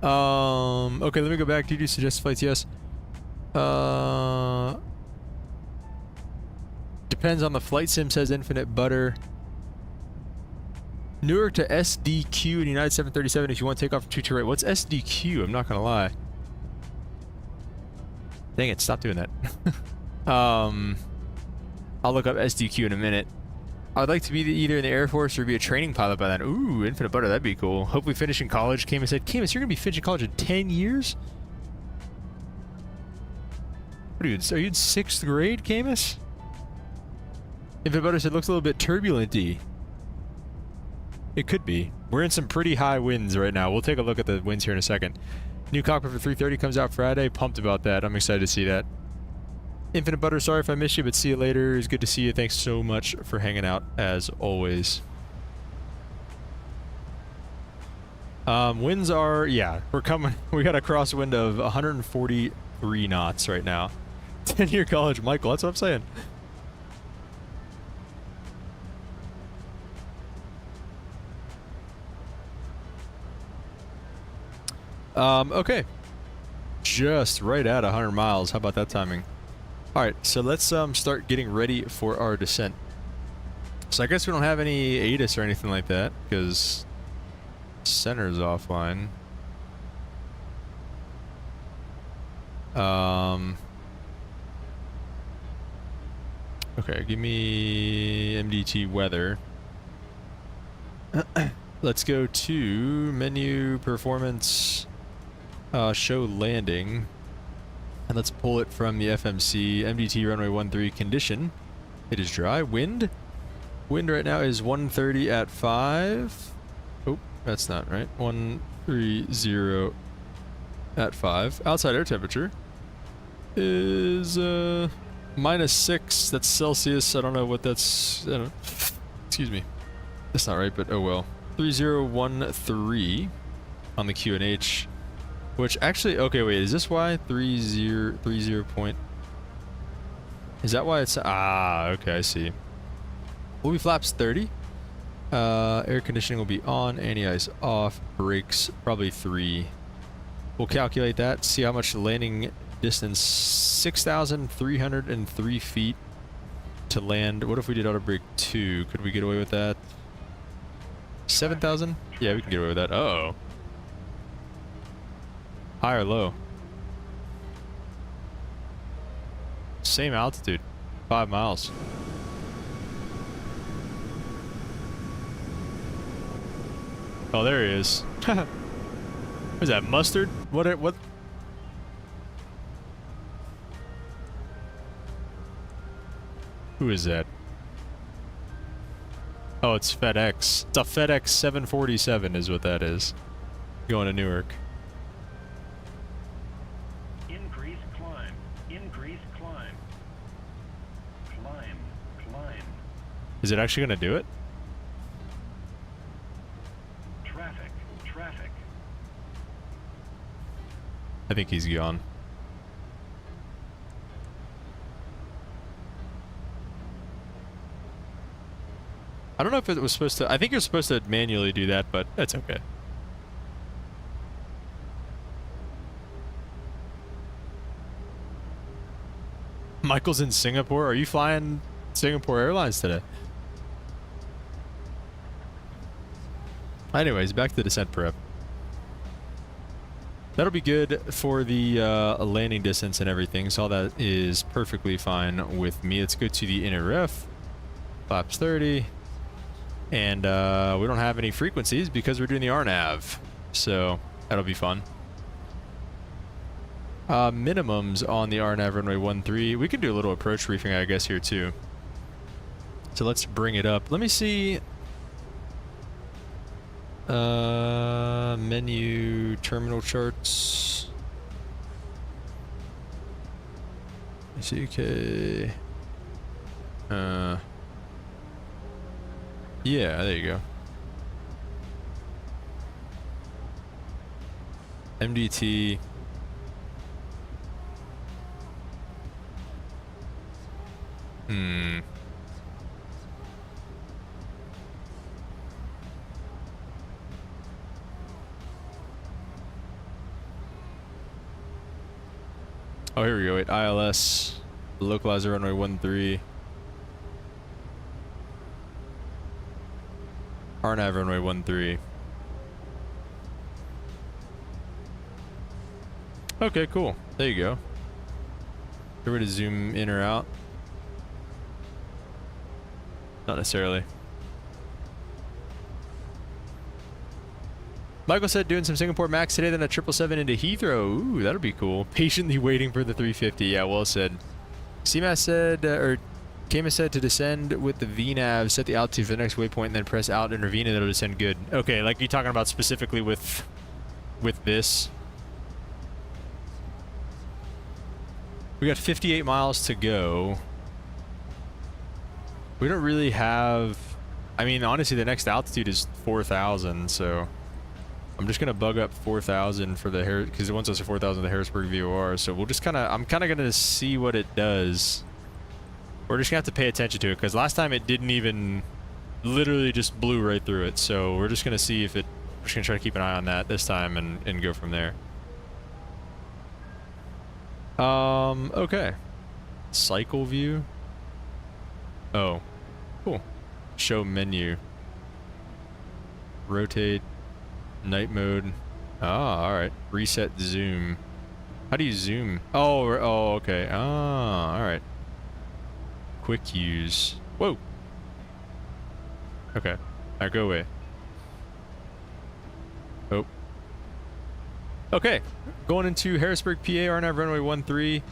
let me go back. Do you suggest flights? Yes. Depends on the flight sim, says Infinite Butter. Newark to SDQ in United 737 if you want to take off from 22 right. What's SDQ? I'm not gonna lie. Dang it, stop doing that. I'll look up SDQ in a minute. I'd like to be either in the Air Force or be a training pilot by then. Ooh, Infinite Butter, that'd be cool. Hopefully finishing college. Camus said, Camus, you're gonna be finishing college in 10 years? What are you in 6th grade, Camus? Infinite Butter said, looks a little bit turbulent-y. It could be. We're in some pretty high winds right now. We'll take a look at the winds here in a second. New cockpit for 330 comes out Friday. Pumped about that. I'm excited to see that. Infinite Butter, sorry if I missed you, but see you later. It's good to see you. Thanks so much for hanging out, as always. Winds are, yeah, we're coming. We got a crosswind of 143 knots right now. 10-year college, Michael, that's what I'm saying. Okay. Just right at 100 miles. How about that timing? Alright, so let's start getting ready for our descent. So I guess we don't have any ATIS or anything like that, because center's offline. Okay, give me MDT weather. Let's go to menu, performance, show landing, and let's pull it from the FMC. MDT runway 13 condition. It is dry. Wind right now is 130 at 5. Oh, that's not right. 130 at 5. Outside air temperature is -6. That's Celsius. I don't know what that's. I don't, excuse me. That's not right, but oh well. 3013 on the QNH, which actually, okay, wait, is this why 3030 point? Is that why it's, okay, I see. Will be flaps 30. Air conditioning will be on, anti-ice off, brakes probably 3. We'll calculate that, see how much landing distance, 6,303 feet to land. What if we did auto brake 2? Could we get away with that? 7,000? Yeah, we can get away with that. Uh-oh. High or low? Same altitude. 5 miles. Oh, there he is. What is that, mustard? What? Who is that? Oh, it's FedEx. It's a FedEx 747 is what that is. Going to Newark. Increase climb. Increase climb. Climb. Is it actually going to do it? Traffic. I think he's gone. I don't know if it was supposed to. I think you're supposed to manually do that, but that's okay. Michael's in Singapore. Are you flying Singapore Airlines today? Anyways, back to the descent prep. That'll be good for the landing distance and everything, so all that is perfectly fine with me. Let's go to the inner ref. Flaps 30. And we don't have any frequencies because we're doing the RNAV. So that'll be fun. Minimums on the RNAV runway 13. We can do a little approach briefing, I guess, here too. So let's bring it up. Let me see. Menu, terminal charts. CK. Yeah, there you go. MDT. Oh, here we go. Wait, ILS, localizer runway 13. RNAV runway 13. Okay, cool. There you go. Everybody to zoom in or out? Not necessarily. Michael said doing some Singapore Max today, then a 777 into Heathrow. Ooh, that'll be cool. Patiently waiting for the 350. Yeah, well said. CMAS said, or KMS said to descend with the VNAV, set the altitude for the next waypoint, and then press out, intervene, and it'll descend good. Okay, like you talking about specifically with this. We got 58 miles to go. We don't really have... I mean, honestly, the next altitude is 4,000, so... I'm just gonna bug up 4,000 for the because it wants us to 4,000 the Harrisburg VOR. So we'll just I'm kind of gonna see what it does. We're just gonna have to pay attention to it because last time it didn't even, literally just blew right through it. So we're just gonna see if it. We're just gonna try to keep an eye on that this time and go from there. Okay. Cycle view. Oh, cool. Show menu. Rotate. Night mode. Ah, alright. Reset zoom. How do you zoom? Oh, okay. Ah, alright. Quick use. Whoa! Okay. Alright, go away. Oh. Okay. Going into Harrisburg, PA, RNAV runway 13.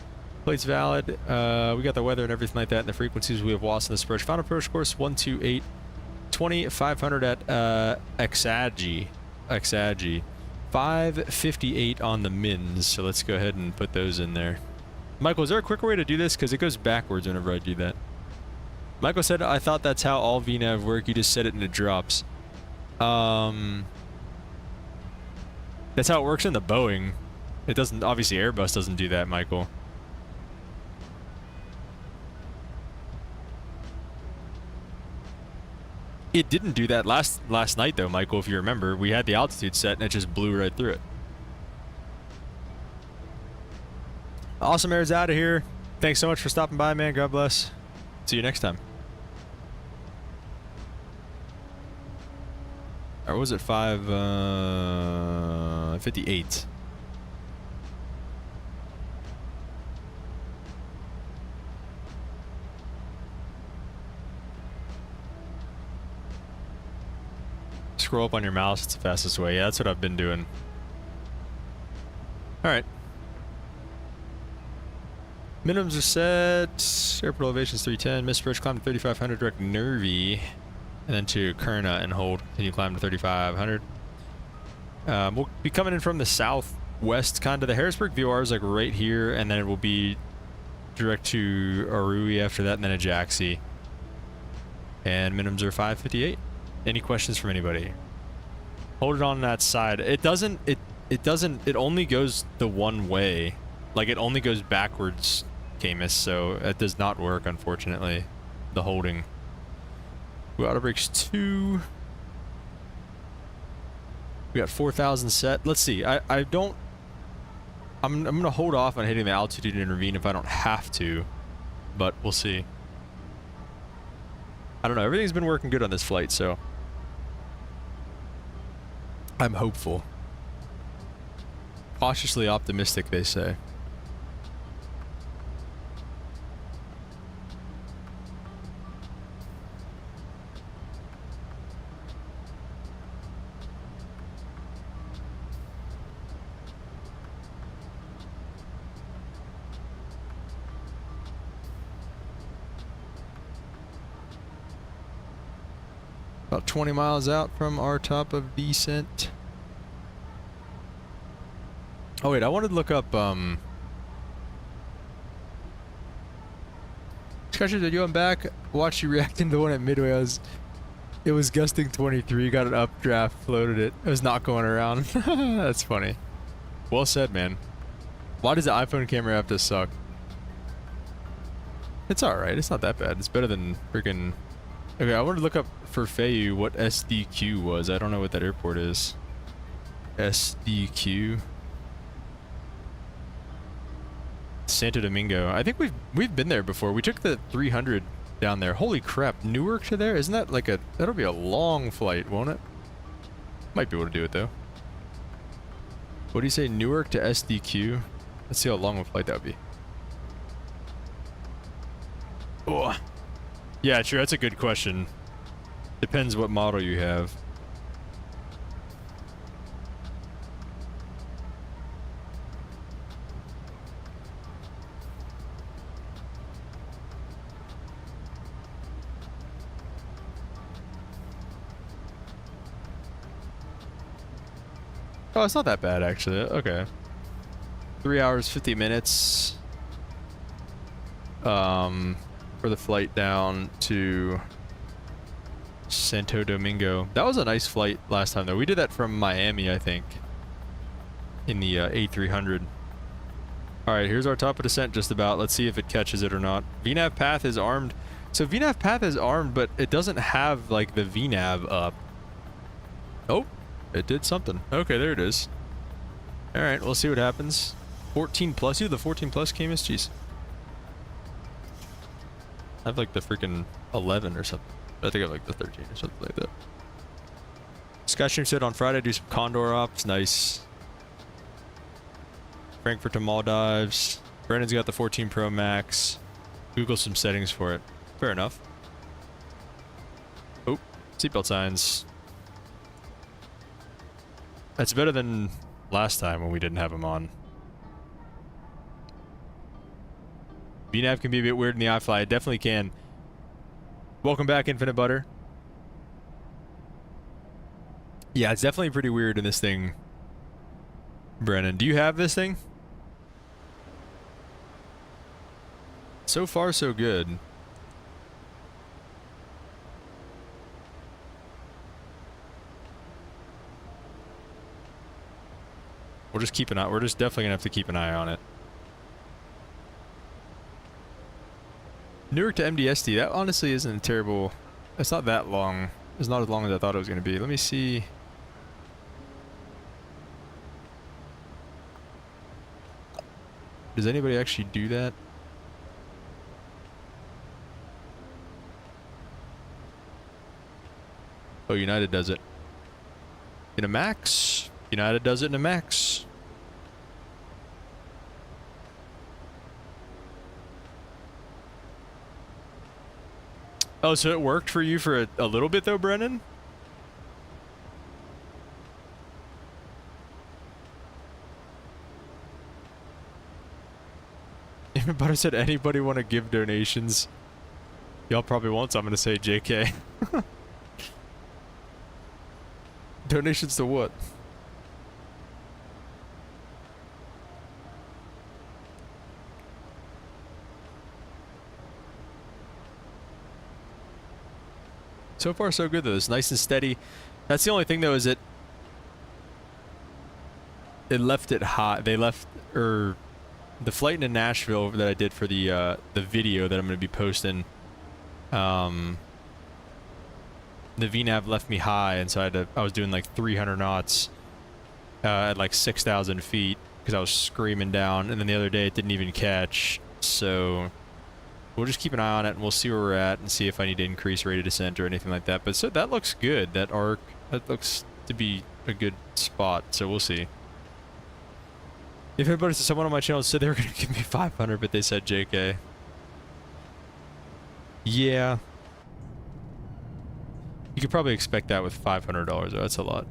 Plates valid. We got the weather and everything like that, and the frequencies we have lost in this approach. Final approach course 128.20, 500 at Exagi. 558 on the mins, so let's go ahead and put those in there. Michael, is there a quicker way to do this? Because it goes backwards whenever I do that. Michael said, I thought that's how all VNAV work. You just set it and it drops. That's how it works in the Boeing. It doesn't, obviously Airbus doesn't do that, Michael. It didn't do that last night though, Michael, if you remember. We had the altitude set and it just blew right through it. Awesome Air's out of here. Thanks so much for stopping by, man. God bless. See you next time. Or was it 558? Scroll up on your mouse, it's the fastest way. Yeah, that's what I've been doing. Alright. Minimums are set. Airport elevation's 310. Missed approach, climb to 3,500, direct Nervy. And then to Kurna and hold. Continue climb to 3,500. We'll be coming in from the southwest, kind of. The Harrisburg VOR is like right here, and then it will be direct to Arui after that, and then a Jaxi. And minimums are 558. Any questions from anybody? Hold it on that side. It doesn't, it only goes the one way. Like, it only goes backwards, Camus, so it does not work, unfortunately. The holding. Auto brakes 2. We got 4,000 set. Let's see. I'm gonna hold off on hitting the altitude to intervene if I don't have to, but we'll see. I don't know. Everything's been working good on this flight, so I'm hopeful. Cautiously optimistic, they say. About 20 miles out from our top of descent. Oh wait, I wanted to look up Scratcher, did you come back? Watched you reacting to the one at Midway. It was gusting 23, got an updraft, floated it. It was not going around. That's funny. Well said, man. Why does the iPhone camera have to suck? It's alright, it's not that bad. It's better than freaking... Okay, I wanted to look up for Fayu what SDQ was. I don't know what that airport is. SDQ. Santo Domingo. I think we've been there before. We took the 300 down there. Holy crap, Newark to there? Isn't that like that'll be a long flight, won't it? Might be able to do it though. What do you say, Newark to SDQ? Let's see how long a flight that would be. Oh. Yeah, sure, that's a good question. Depends what model you have. Oh, it's not that bad actually. Okay. 3 hours, 50 minutes. For the flight down to Santo Domingo. That was a nice flight last time though. We did that from Miami, I think. In the A300. Alright, here's our top of descent just about. Let's see if it catches it or not. VNAV path is armed. So VNAV path is armed, but it doesn't have like the VNAV up. Oh. It did something. Okay, there it is. Alright, we'll see what happens. 14 plus. You, the 14 plus came as jeez. I have like the freaking 11 or something. I think I have like the 13 or something like that. Skystream said on Friday do some Condor ops. Nice. Frankfurt to Maldives. Brandon's got the 14 Pro Max. Google some settings for it. Fair enough. Oh, seatbelt signs. That's better than last time when we didn't have them on. VNAV can be a bit weird in the IFLY. It definitely can. Welcome back, Infinite Butter. Yeah, it's definitely pretty weird in this thing. Brennan, do you have this thing? So far, so good. We'll just keep an eye. We're just definitely gonna have to keep an eye on it. Newark to MDST. That honestly isn't terrible. It's not that long. It's not as long as I thought it was gonna be. Let me see. Does anybody actually do that? Oh, United does it. In a max. United does it in a max. Oh, so it worked for you for a little bit though, Brennan? Everybody said anybody want to give donations? Y'all probably won't, so I'm gonna say JK. Donations to what? So far so good though. It's nice and steady. That's the only thing though, is it left it hot. They left the flight into Nashville that I did for the video that I'm going to be posting. The VNAV left me high, and so I was doing like 300 knots at like 6,000 feet because I was screaming down. And then the other day it didn't even catch. So we'll just keep an eye on it, and we'll see where we're at and see if I need to increase rate of descent or anything like that. But so that looks good. That arc, that looks to be a good spot. So we'll see. If everybody said someone on my channel said they were going to give me 500, but they said JK. Yeah. You could probably expect that with $500 though. That's a lot.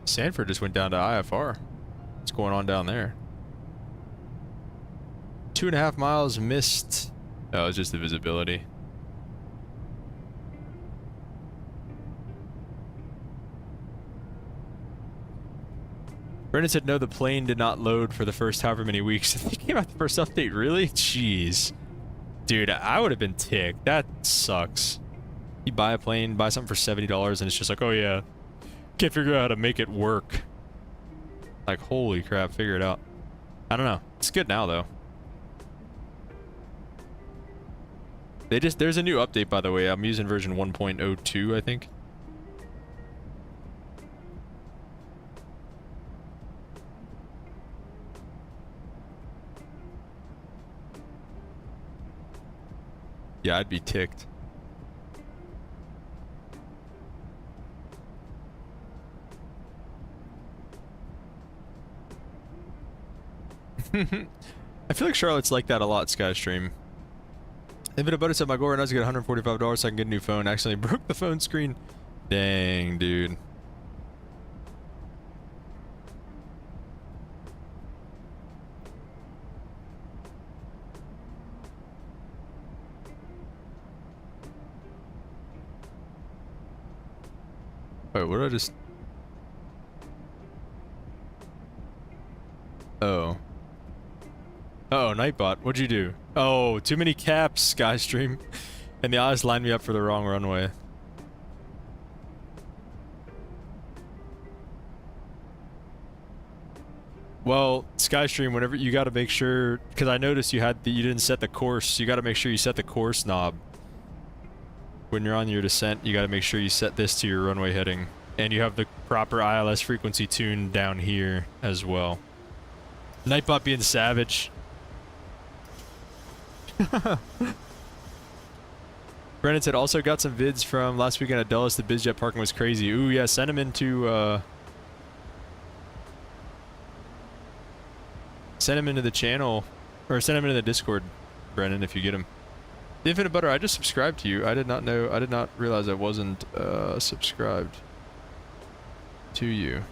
Sanford just went down to IFR. What's going on down there? 2.5 miles missed. Oh, it's just the visibility. Brendan said no, the plane did not load for the first however many weeks. It came out the first update, really? Jeez. Dude, I would have been ticked. That sucks. You buy a plane, buy something for $70, and it's just like, oh yeah, can't figure out how to make it work. Like, holy crap, figure it out. I don't know. It's good now, though. There's a new update, by the way. I'm using version 1.02, I think. Yeah, I'd be ticked. I feel like Charlotte's like that a lot, Skystream. Infinite Butter said my goal right now is to get $145 so I can get a new phone. Accidentally broke the phone screen. Dang, dude. Wait, what did I just... Oh. Uh-oh, Nightbot, what'd you do? Oh, too many caps, Skystream. And the eyes lined me up for the wrong runway. Well, Skystream, whenever you gotta make sure, because I noticed you didn't set the course. You gotta make sure you set the course knob. When you're on your descent, you gotta make sure you set this to your runway heading. And you have the proper ILS frequency tuned down here as well. Nightbot being savage. Brennan said, also got some vids from last weekend at Dulles. The BizJet parking was crazy. Ooh, yeah, send them into, send them into the channel, or send them into the Discord, Brennan, if you get them. The Infinite Butter, I just subscribed to you. I did not realize I wasn't, subscribed to you.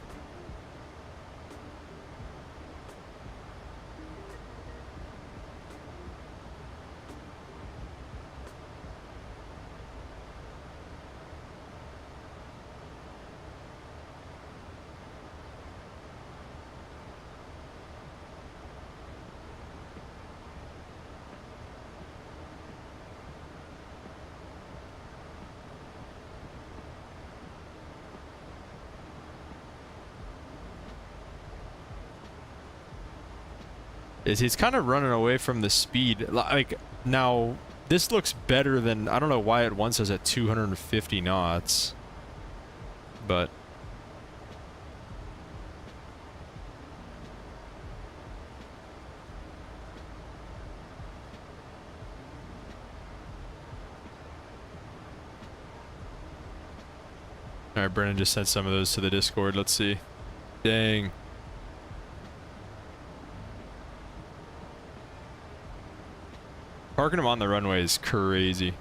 He's kind of running away from the speed. Like, now, this looks better than... I don't know why it once says at 250 knots. But... Alright, Brennan just sent some of those to the Discord. Let's see. Dang. Parking them on the runway is crazy.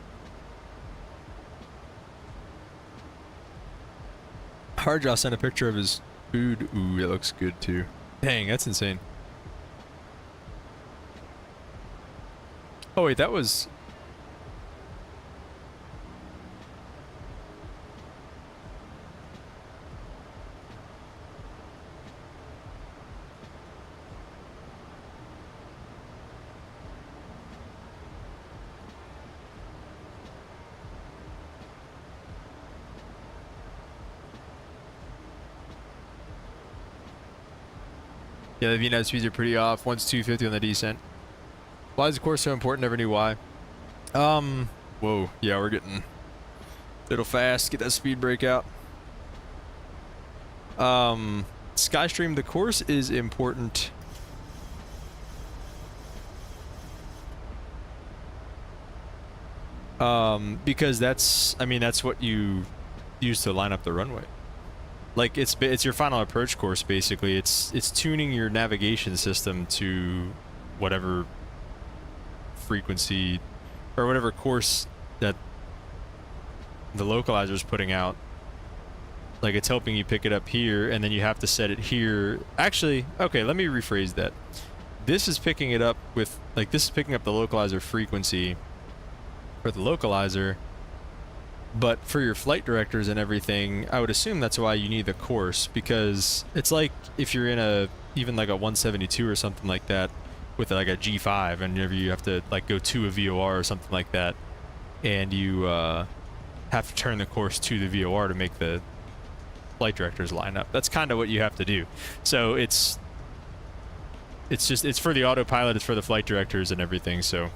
Hardjaw sent a picture of his food. Ooh, it looks good too. Dang, that's insane. Oh wait, that was... Yeah, the VNAV speeds are pretty off. One's 250 on the descent. Why is the course so important? Never knew why. Whoa. Yeah, we're getting a little fast. Get that speed break out. Skystream, the course is important. Because that's what you use to line up the runway. Like, it's your final approach course, basically. It's tuning your navigation system to whatever frequency or whatever course that the localizer's putting out. Like, it's helping you pick it up here, and then you have to set it here. Actually, okay, let me rephrase that. This is picking it up with, like, this is picking up the localizer frequency for the localizer. But for your flight directors and everything, I would assume that's why you need the course, because it's like if you're in even like a 172 or something like that with like a G5, and whenever you have to like go to a VOR or something like that, and you have to turn the course to the VOR to make the flight directors line up. That's kind of what you have to do. So it's for the autopilot, it's for the flight directors and everything, so...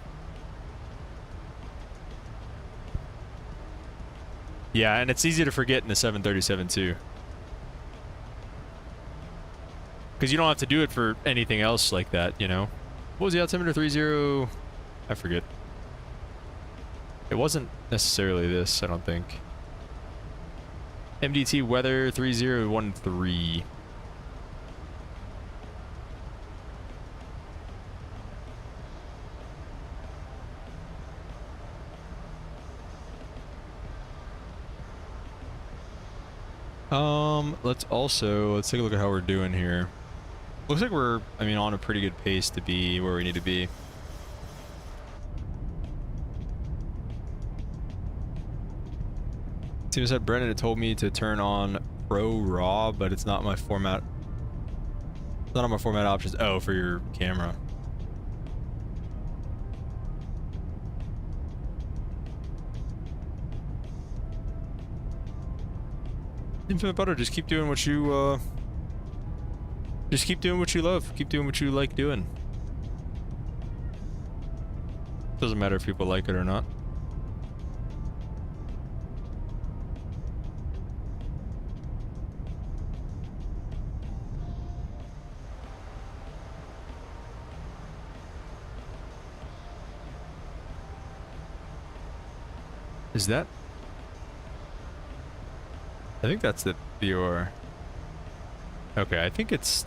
Yeah, and it's easy to forget in the 737 too. Because you don't have to do it for anything else like that, you know? What was the altimeter? 30... I forget. It wasn't necessarily this, I don't think. MDT weather 3013. Let's take a look at how we're doing here. Looks like we're, I mean, on a pretty good pace to be where we need to be. Seems that Brennan had told me to turn on Pro RAW, but it's not my format. It's not on my format options. Oh, for your camera. Infinite Butter, just keep doing what you, just keep doing what you love. Keep doing what you like doing. Doesn't matter if people like it or not. Is that? I think that's the BOR. Okay, I think it's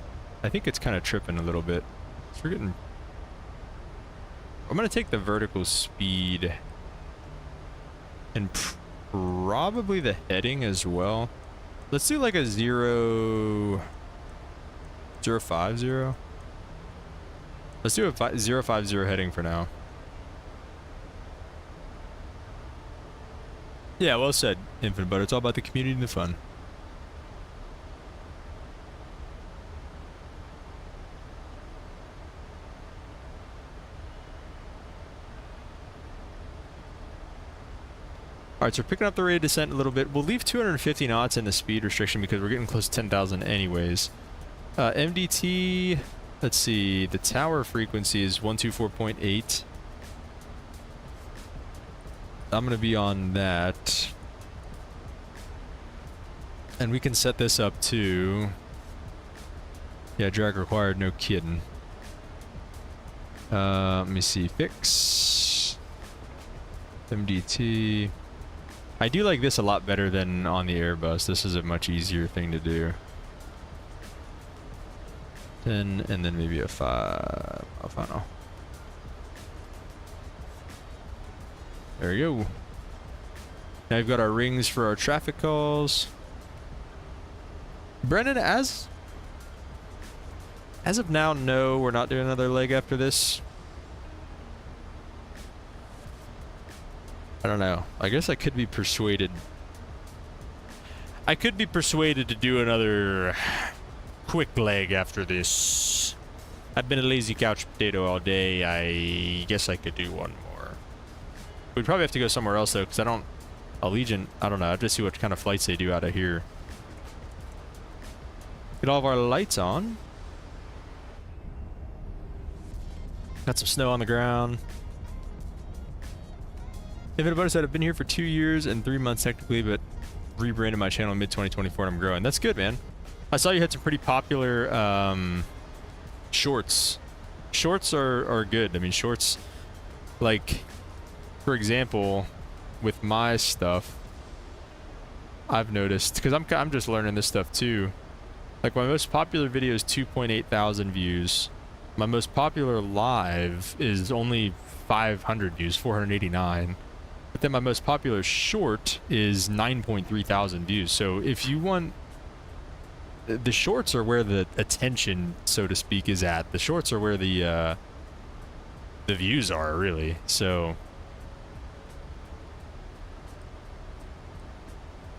kind of tripping a little bit. So we're getting. I'm gonna take the vertical speed and probably the heading as well. Let's do like a 050. Let's do a 050 heading for now. Yeah, well said, Infinite Butter. It's all about the community and the fun. Alright, so we're picking up the rate of descent a little bit. We'll leave 250 knots in the speed restriction because we're getting close to 10,000 anyways. MDT, let's see, the tower frequency is 124.8. I'm going to be on that. And we can set this up to... Yeah, drag required, no kidding. Let me see, fix. MDT. I do like this a lot better than on the Airbus. This is a much easier thing to do. 10 and then maybe a 5. Oh, final. There we go. Now we've got our rings for our traffic calls. Brennan, as of now, no, we're not doing another leg after this. I don't know. I guess I could be persuaded. I could be persuaded to do another quick leg after this. I've been a lazy couch potato all day. I guess I could do one more. We'd probably have to go somewhere else though, because I don't... Allegiant, I don't know. I have to see what kind of flights they do out of here. Get all of our lights on. Got some snow on the ground. Infinite Butter said, I've been here for 2 years and 3 months technically, but rebranded my channel in mid-2024 and I'm growing. That's good, man. I saw you had some pretty popular shorts. Shorts are good. I mean, shorts, like, for example, with my stuff, I've noticed, because I'm just learning this stuff too. Like, my most popular video is 2.8 thousand views. My most popular live is only 500 views, 489. But then my most popular short is 9.3 thousand views. So if you want... The shorts are where the attention, so to speak, is at. The shorts are where the views are, really. So...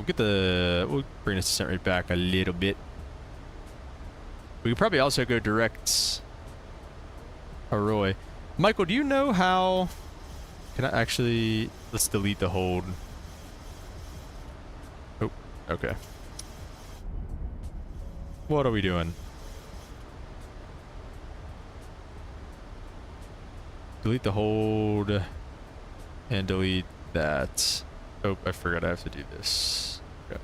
We'll bring this descent rate back a little bit. We could probably also go direct Arroy. Michael, do you know how... Can I actually... Let's delete the hold. Oh, okay. What are we doing? Delete the hold and delete that. Oh, I forgot I have to do this. Okay.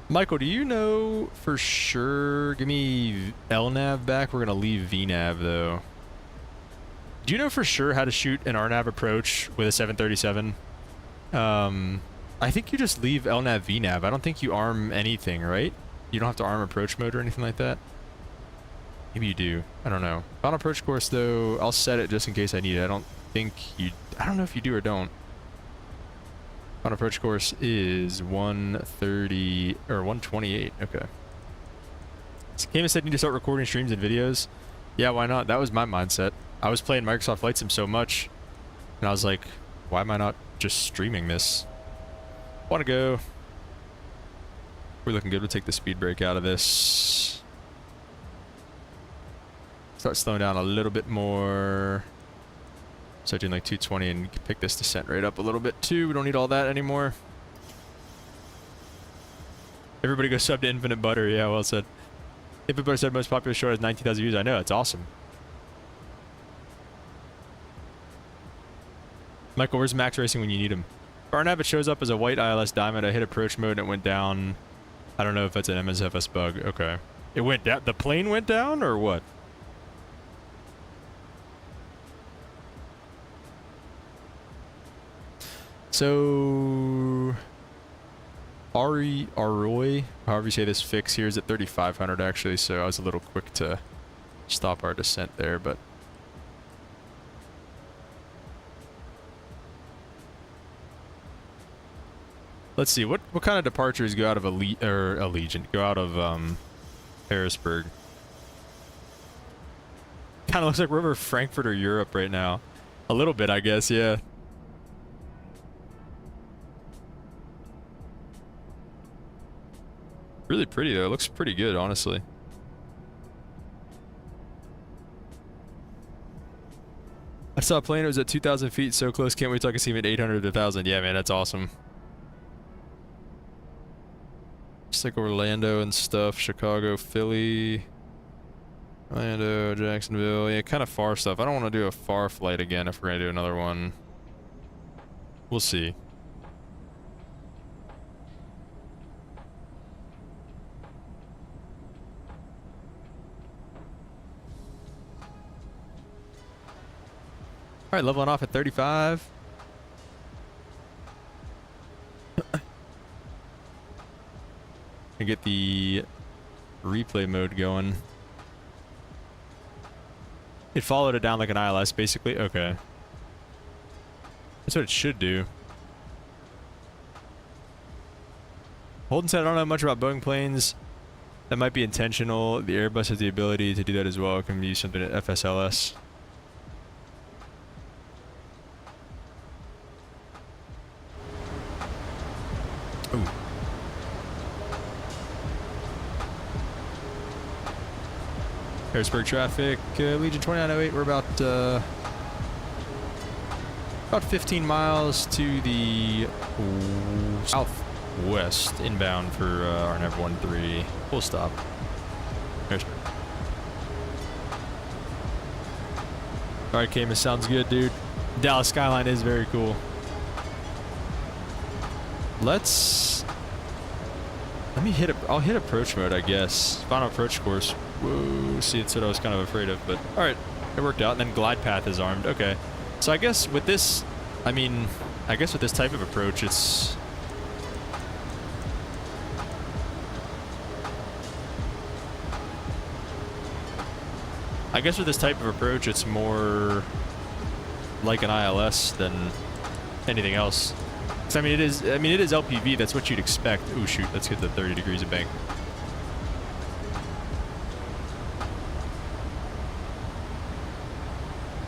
Michael, do you know for sure? Give me LNAV back. We're going to leave VNAV, though. Do you know for sure how to shoot an RNAV approach with a 737? I think you just leave LNAV VNAV. I don't think you arm anything, right? You don't have to arm approach mode or anything like that? Maybe you do. I don't know. On approach course, though, I'll set it just in case I need it. I don't know if you do or don't. On approach course is 130 or 128. Okay. Camus said, need to start recording streams and videos. Yeah, why not? That was my mindset. I was playing Microsoft Flight Sim so much, and I was like, why am I not just streaming this? Want to go. We're looking good. We'll take the speed brake out of this. Start slowing down a little bit more. Start doing like 220 and pick this descent rate up a little bit too. We don't need all that anymore. Everybody go sub to Infinite Butter. Yeah, well said. Infinite Butter said most popular show has 19,000 views. I know, it's awesome. Michael, where's Max Racing when you need him? RNAV, it shows up as a white ILS diamond. I hit approach mode and it went down. I don't know if that's an MSFS bug. Okay. It went down? The plane went down or what? So, Roy, however you say this, fix here is at 3,500 actually, so I was a little quick to stop our descent there, but let's see, what kind of departures go out of Allegiant, go out of Harrisburg? Kind of looks like we're over Frankfurt or Europe right now. A little bit, I guess, yeah. Really pretty though. It looks pretty good, honestly. I saw a plane. It was at 2,000 feet. So close. Can't wait till I can see him at 800 to 1,000. Yeah, man, that's awesome. Just like Orlando and stuff. Chicago, Philly, Orlando, Jacksonville. Yeah, kind of far stuff. I don't want to do a far flight again if we're gonna do another one. We'll see. Alright, leveling off at 35. And get the replay mode going. It followed it down like an ILS, basically. Okay. That's what it should do. Holden said, I don't know much about Boeing planes. That might be intentional. The Airbus has the ability to do that as well. It can use something at FSLS. Ooh. Harrisburg traffic, Legion 2908. We're about 15 miles to the southwest inbound for RNAV 13. Full stop. Harrisburg. All right, Camus, sounds good, dude. Dallas skyline is very cool. Let me hit I'll hit approach mode, I guess. Final approach course. Whoa, see, it's what I was kind of afraid of, but all right, it worked out. And then glide path is armed. Okay, so I guess with this, I guess with this type of approach, it's more like an ILS than anything else. I mean, it is LPV. That's what you'd expect. Ooh, shoot. Let's hit the 30 degrees of bank.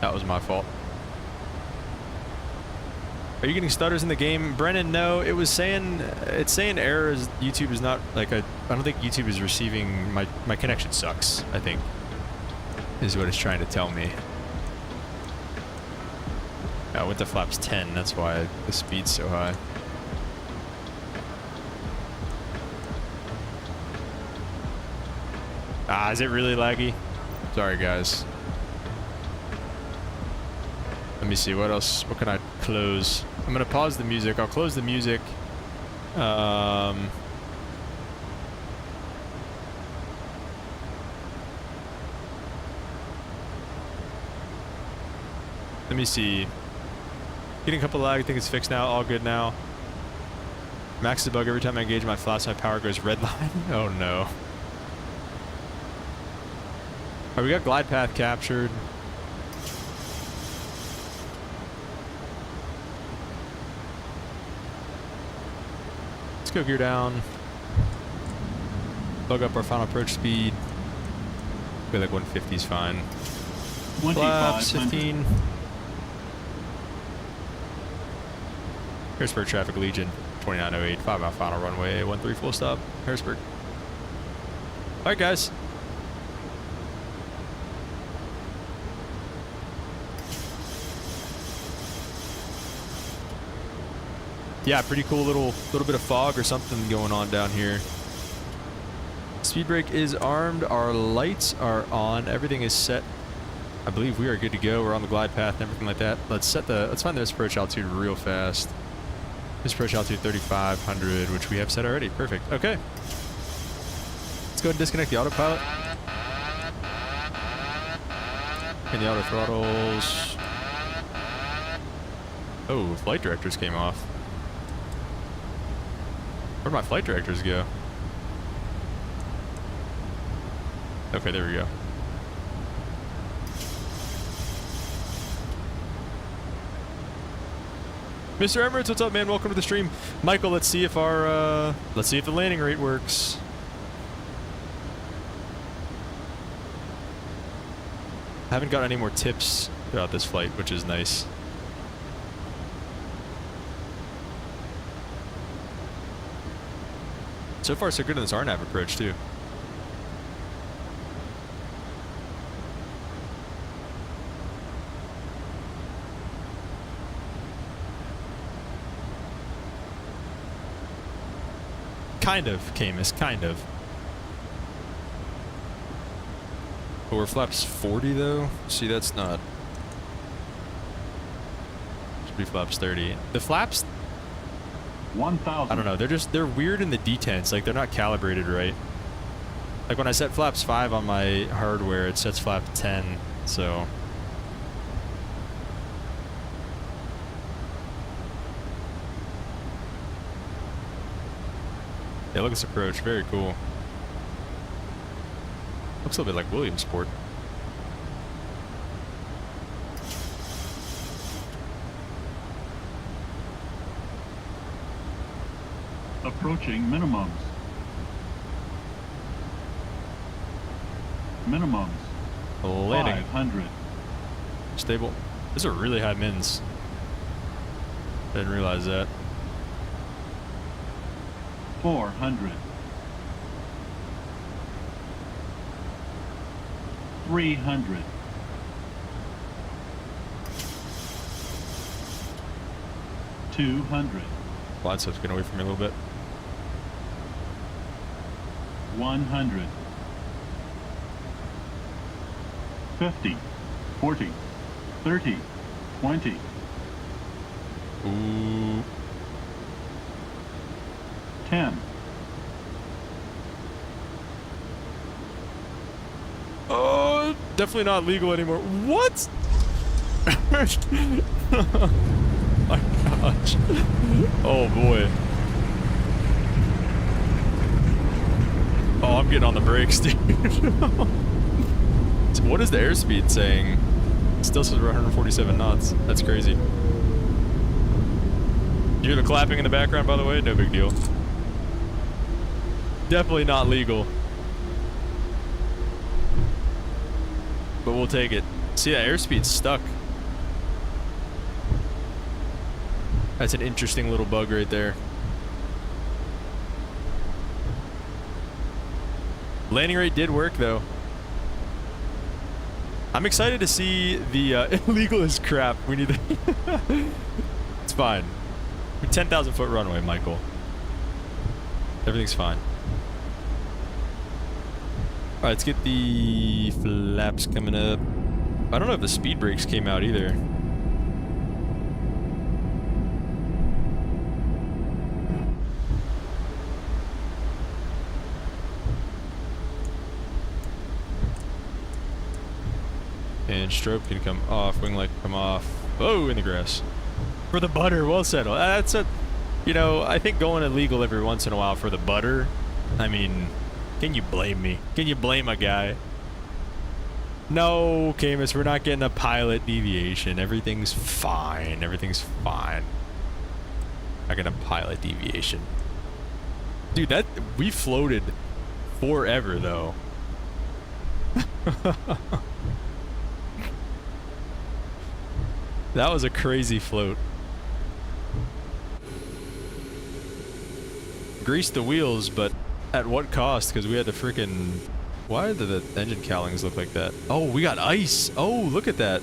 That was my fault. Are you getting stutters in the game? Brennan, no. It's saying errors. YouTube is not, like, I don't think YouTube is receiving, my connection sucks, I think, is what it's trying to tell me. I went to flaps 10, that's why the speed's so high. Ah, is it really laggy? Sorry, guys. Let me see, what else? What can I close? I'm gonna pause the music. I'll close the music. Let me see. Getting a couple lag. I think it's fixed now. All good now. Max the bug every time I engage my flaps. My power goes red line. Oh no. Alright, we got glide path captured. Let's go gear down. Bug up our final approach speed. I feel like 150 is fine. Flaps 15. Harrisburg traffic Allegiant 2908, 5 mile final runway 13 full stop, Harrisburg. Alright guys. Yeah, pretty cool little bit of fog or something going on down here. Speed brake is armed, our lights are on, everything is set. I believe we are good to go. We're on the glide path and everything like that. Let's find the approach altitude real fast. This approach altitude 3,500, which we have set already. Perfect. Okay. Let's go ahead and disconnect the autopilot. And the auto throttles. Oh, flight directors came off. Where'd my flight directors go? Okay, there we go. Mr. Emirates, what's up, man? Welcome to the stream. Michael, let's see if the landing rate works. I haven't got any more tips throughout this flight, which is nice. So far, so good in this RNAV approach, too. Kind of, Camus, kind of. But we're flaps 40 though. See, that's not. Should be flaps 30. The flaps. 1,000. I don't know. They're weird in the detents. Like they're not calibrated right. Like when I set flaps 5 on my hardware, it sets flap 10. So. Yeah, look at this approach. Very cool. Looks a little bit like Williamsport. Approaching minimums. Minimums. Landing. 500. Stable. Those are really high mins. Didn't realize that. 400. 300. 200. Glide stuff's getting away from me a little bit. 100. 50. 40. 30. 20. Ooh. 10. Oh, definitely not legal anymore. What? Oh my gosh. Oh boy. Oh, I'm getting on the brakes, dude. So what is the airspeed saying? It still says we're 147 knots. That's crazy. You hear the clapping in the background, by the way? No big deal. Definitely not legal. But we'll take it. See, that airspeed's stuck. That's an interesting little bug right there. Landing rate did work, though. I'm excited to see the illegal is crap. We need the It's fine. 10,000 foot runway, Michael. Everything's fine. Alright, let's get the flaps coming up. I don't know if the speed brakes came out either. strobe can come off, wing light come off. Oh, in the grass. For the butter, well said. That's a, you know, I think going illegal every once in a while for the butter, I mean, can you blame me? Can you blame a guy? No, Camus, we're not getting a pilot deviation. Everything's fine. Everything's fine. Not getting a pilot deviation. Dude, that, we floated forever, though. That was a crazy float. Greased the wheels, but at what cost? Because we had to freaking... Why did the engine cowlings look like that? Oh, we got ice. Oh, look at that.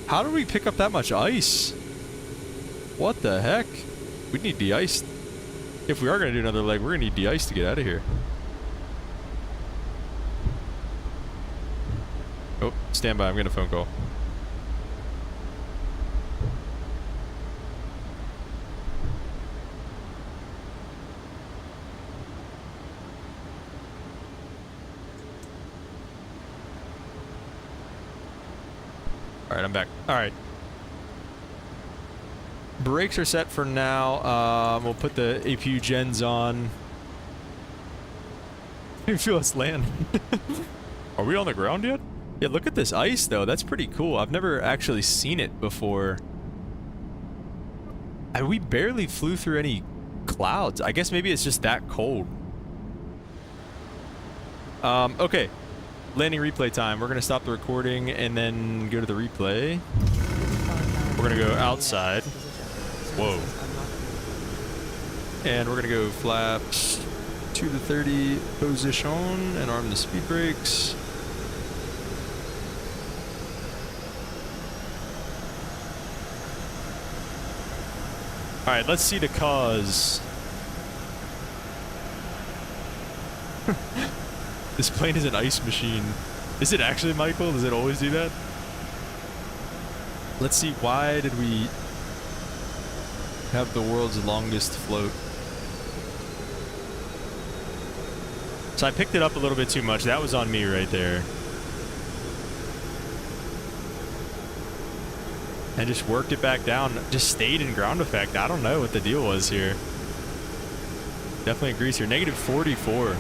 How did we pick up that much ice? What the heck? We need de-iced. If we are going to do another leg, we're going to need de-iced to get out of here. Oh, stand by. I'm getting a phone call. Alright, I'm back. Alright. Brakes are set for now. We'll put the APU gens on. I didn't feel us land. Are we on the ground yet? Yeah, look at this ice, though. That's pretty cool. I've never actually seen it before. And we barely flew through any clouds. I guess maybe it's just that cold. Okay. Landing replay time. We're going to stop the recording and then go to the replay. We're going to go outside. Whoa. And we're going to go flaps to the 30 position and arm the speed brakes. Alright, let's see the cause. This plane is an ice machine. Is it actually, Michael? Does it always do that? Let's see, why did we have the world's longest float? So I picked it up a little bit too much. That was on me right there. And just worked it back down. Just stayed in ground effect. I don't know what the deal was here. Definitely a greaser. Negative 44.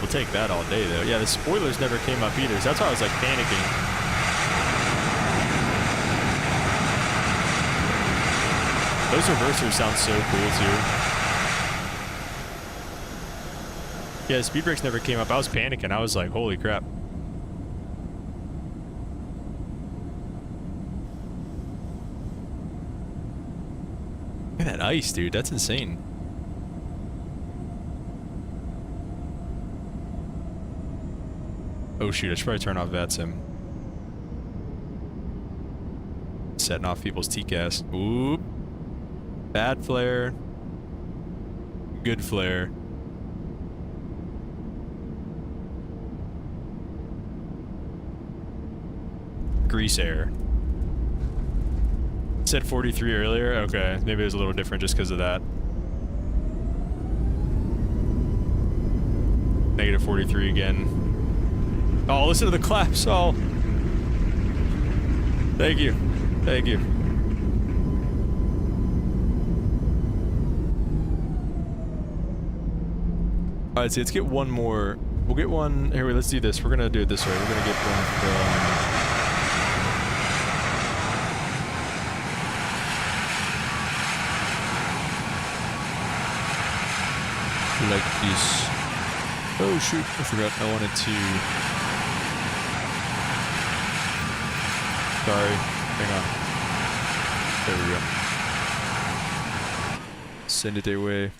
We'll take that all day, though. Yeah, the spoilers never came up either, so that's why I was, like, panicking. Those reversers sound so cool, too. Yeah, the speed brakes never came up. I was panicking. I was like, holy crap. Look at that ice, dude. That's insane. Oh shoot, I should probably turn off VATSIM. Setting off people's TCAS. Oop. Bad flare. Good flare. Grease air. Said 43 earlier? Okay, maybe it was a little different just because of that. Negative 43 again. Oh, listen to the claps. Oh. Thank you. Thank you. Alright, so let's get one more. We'll get one. Here, wait, let's do this. We're going to do it this way. We're going to get one from... like this. Oh shoot, I forgot I wanted to... Sorry, hang on. There we go. Send it away.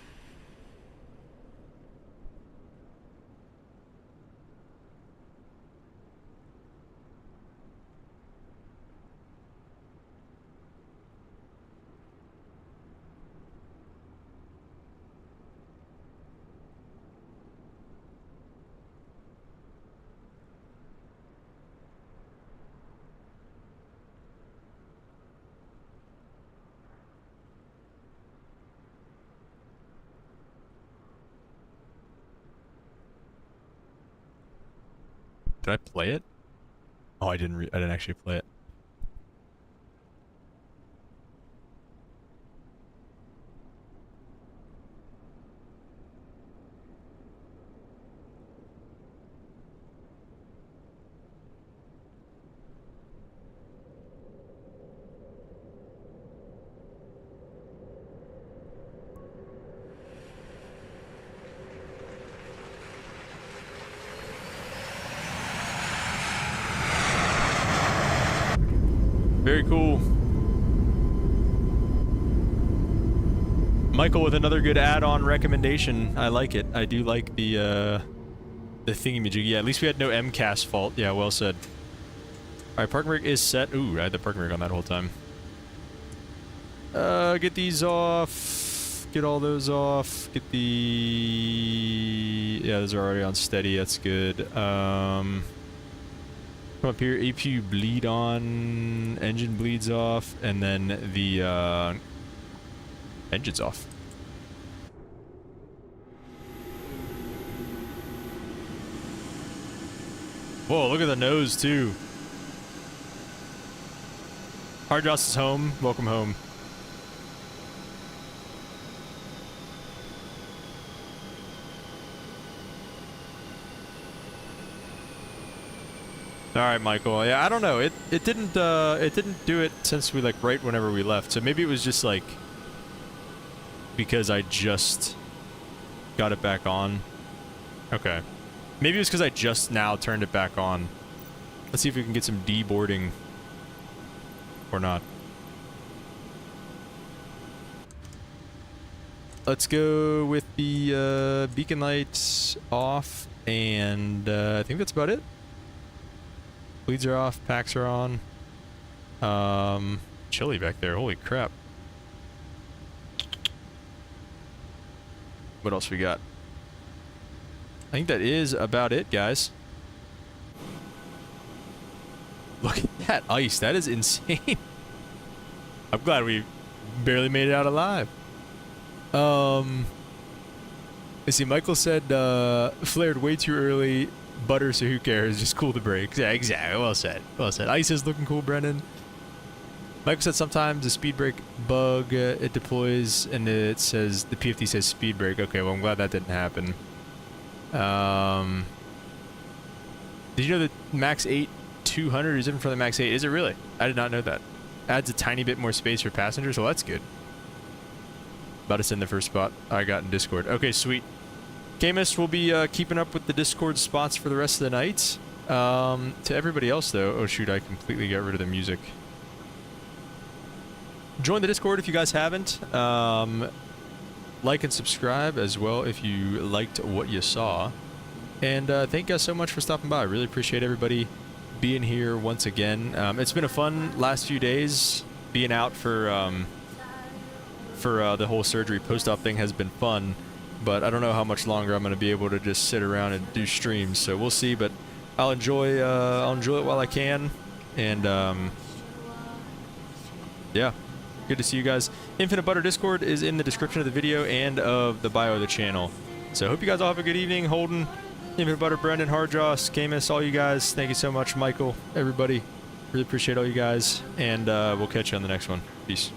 Did I play it? Oh, I didn't actually play it. Very cool. Michael with another good add-on recommendation. I like it. I do like the thingy-majig. Yeah, at least we had no MCAS fault. Yeah, well said. Alright, parking brake is set. Ooh, I had the parking brake on that whole time. Get these off. Get all those off. Get the... Yeah, those are already on steady. That's good. Come up here, APU bleed on, engine bleeds off, and then the engine's off. Whoa, look at the nose too. Hardjoss is home. Welcome home. All right, Michael. Yeah, I don't know. It didn't do it since we like right whenever we left. So maybe it was just like because I just got it back on. Okay. Maybe it was because I just now turned it back on. Let's see if we can get some deboarding or not. Let's go with the beacon lights off, and I think that's about it. Bleeds are off, packs are on. Chilly back there, holy crap. What else we got? I think that is about it, guys. Look at that ice, that is insane. I'm glad we barely made it out alive. Let's see, Michael said, flared way too early. Butter, so who cares? Just cool the brakes. Yeah, exactly. Well said. Well said. Ice is looking cool, Brennan. Michael said sometimes the speed brake bug, it deploys and it says, the PFD says speed brake. Okay, well, I'm glad that didn't happen. Did you know that Max 8 200 is different from the Max 8? Is it really? I did not know that. Adds a tiny bit more space for passengers, so that's good. About to send the first spot I got in Discord. Okay, sweet. KMS will be keeping up with the Discord spots for the rest of the night. To everybody else, though... Oh, shoot, I completely got rid of the music. Join the Discord if you guys haven't. Like and subscribe as well if you liked what you saw. And thank you guys so much for stopping by. I really appreciate everybody being here once again. It's been a fun last few days. Being out for the whole surgery post-op thing has been fun. But I don't know how much longer I'm going to be able to just sit around and do streams, so we'll see. But I'll enjoy it while I can, and yeah, good to see you guys. Infinite Butter Discord is in the description of the video and of the bio of the channel. So I hope you guys all have a good evening. Holden, Infinite Butter, Brendan, Hardjoss, Camus, all you guys. Thank you so much, Michael, everybody. Really appreciate all you guys, and we'll catch you on the next one. Peace.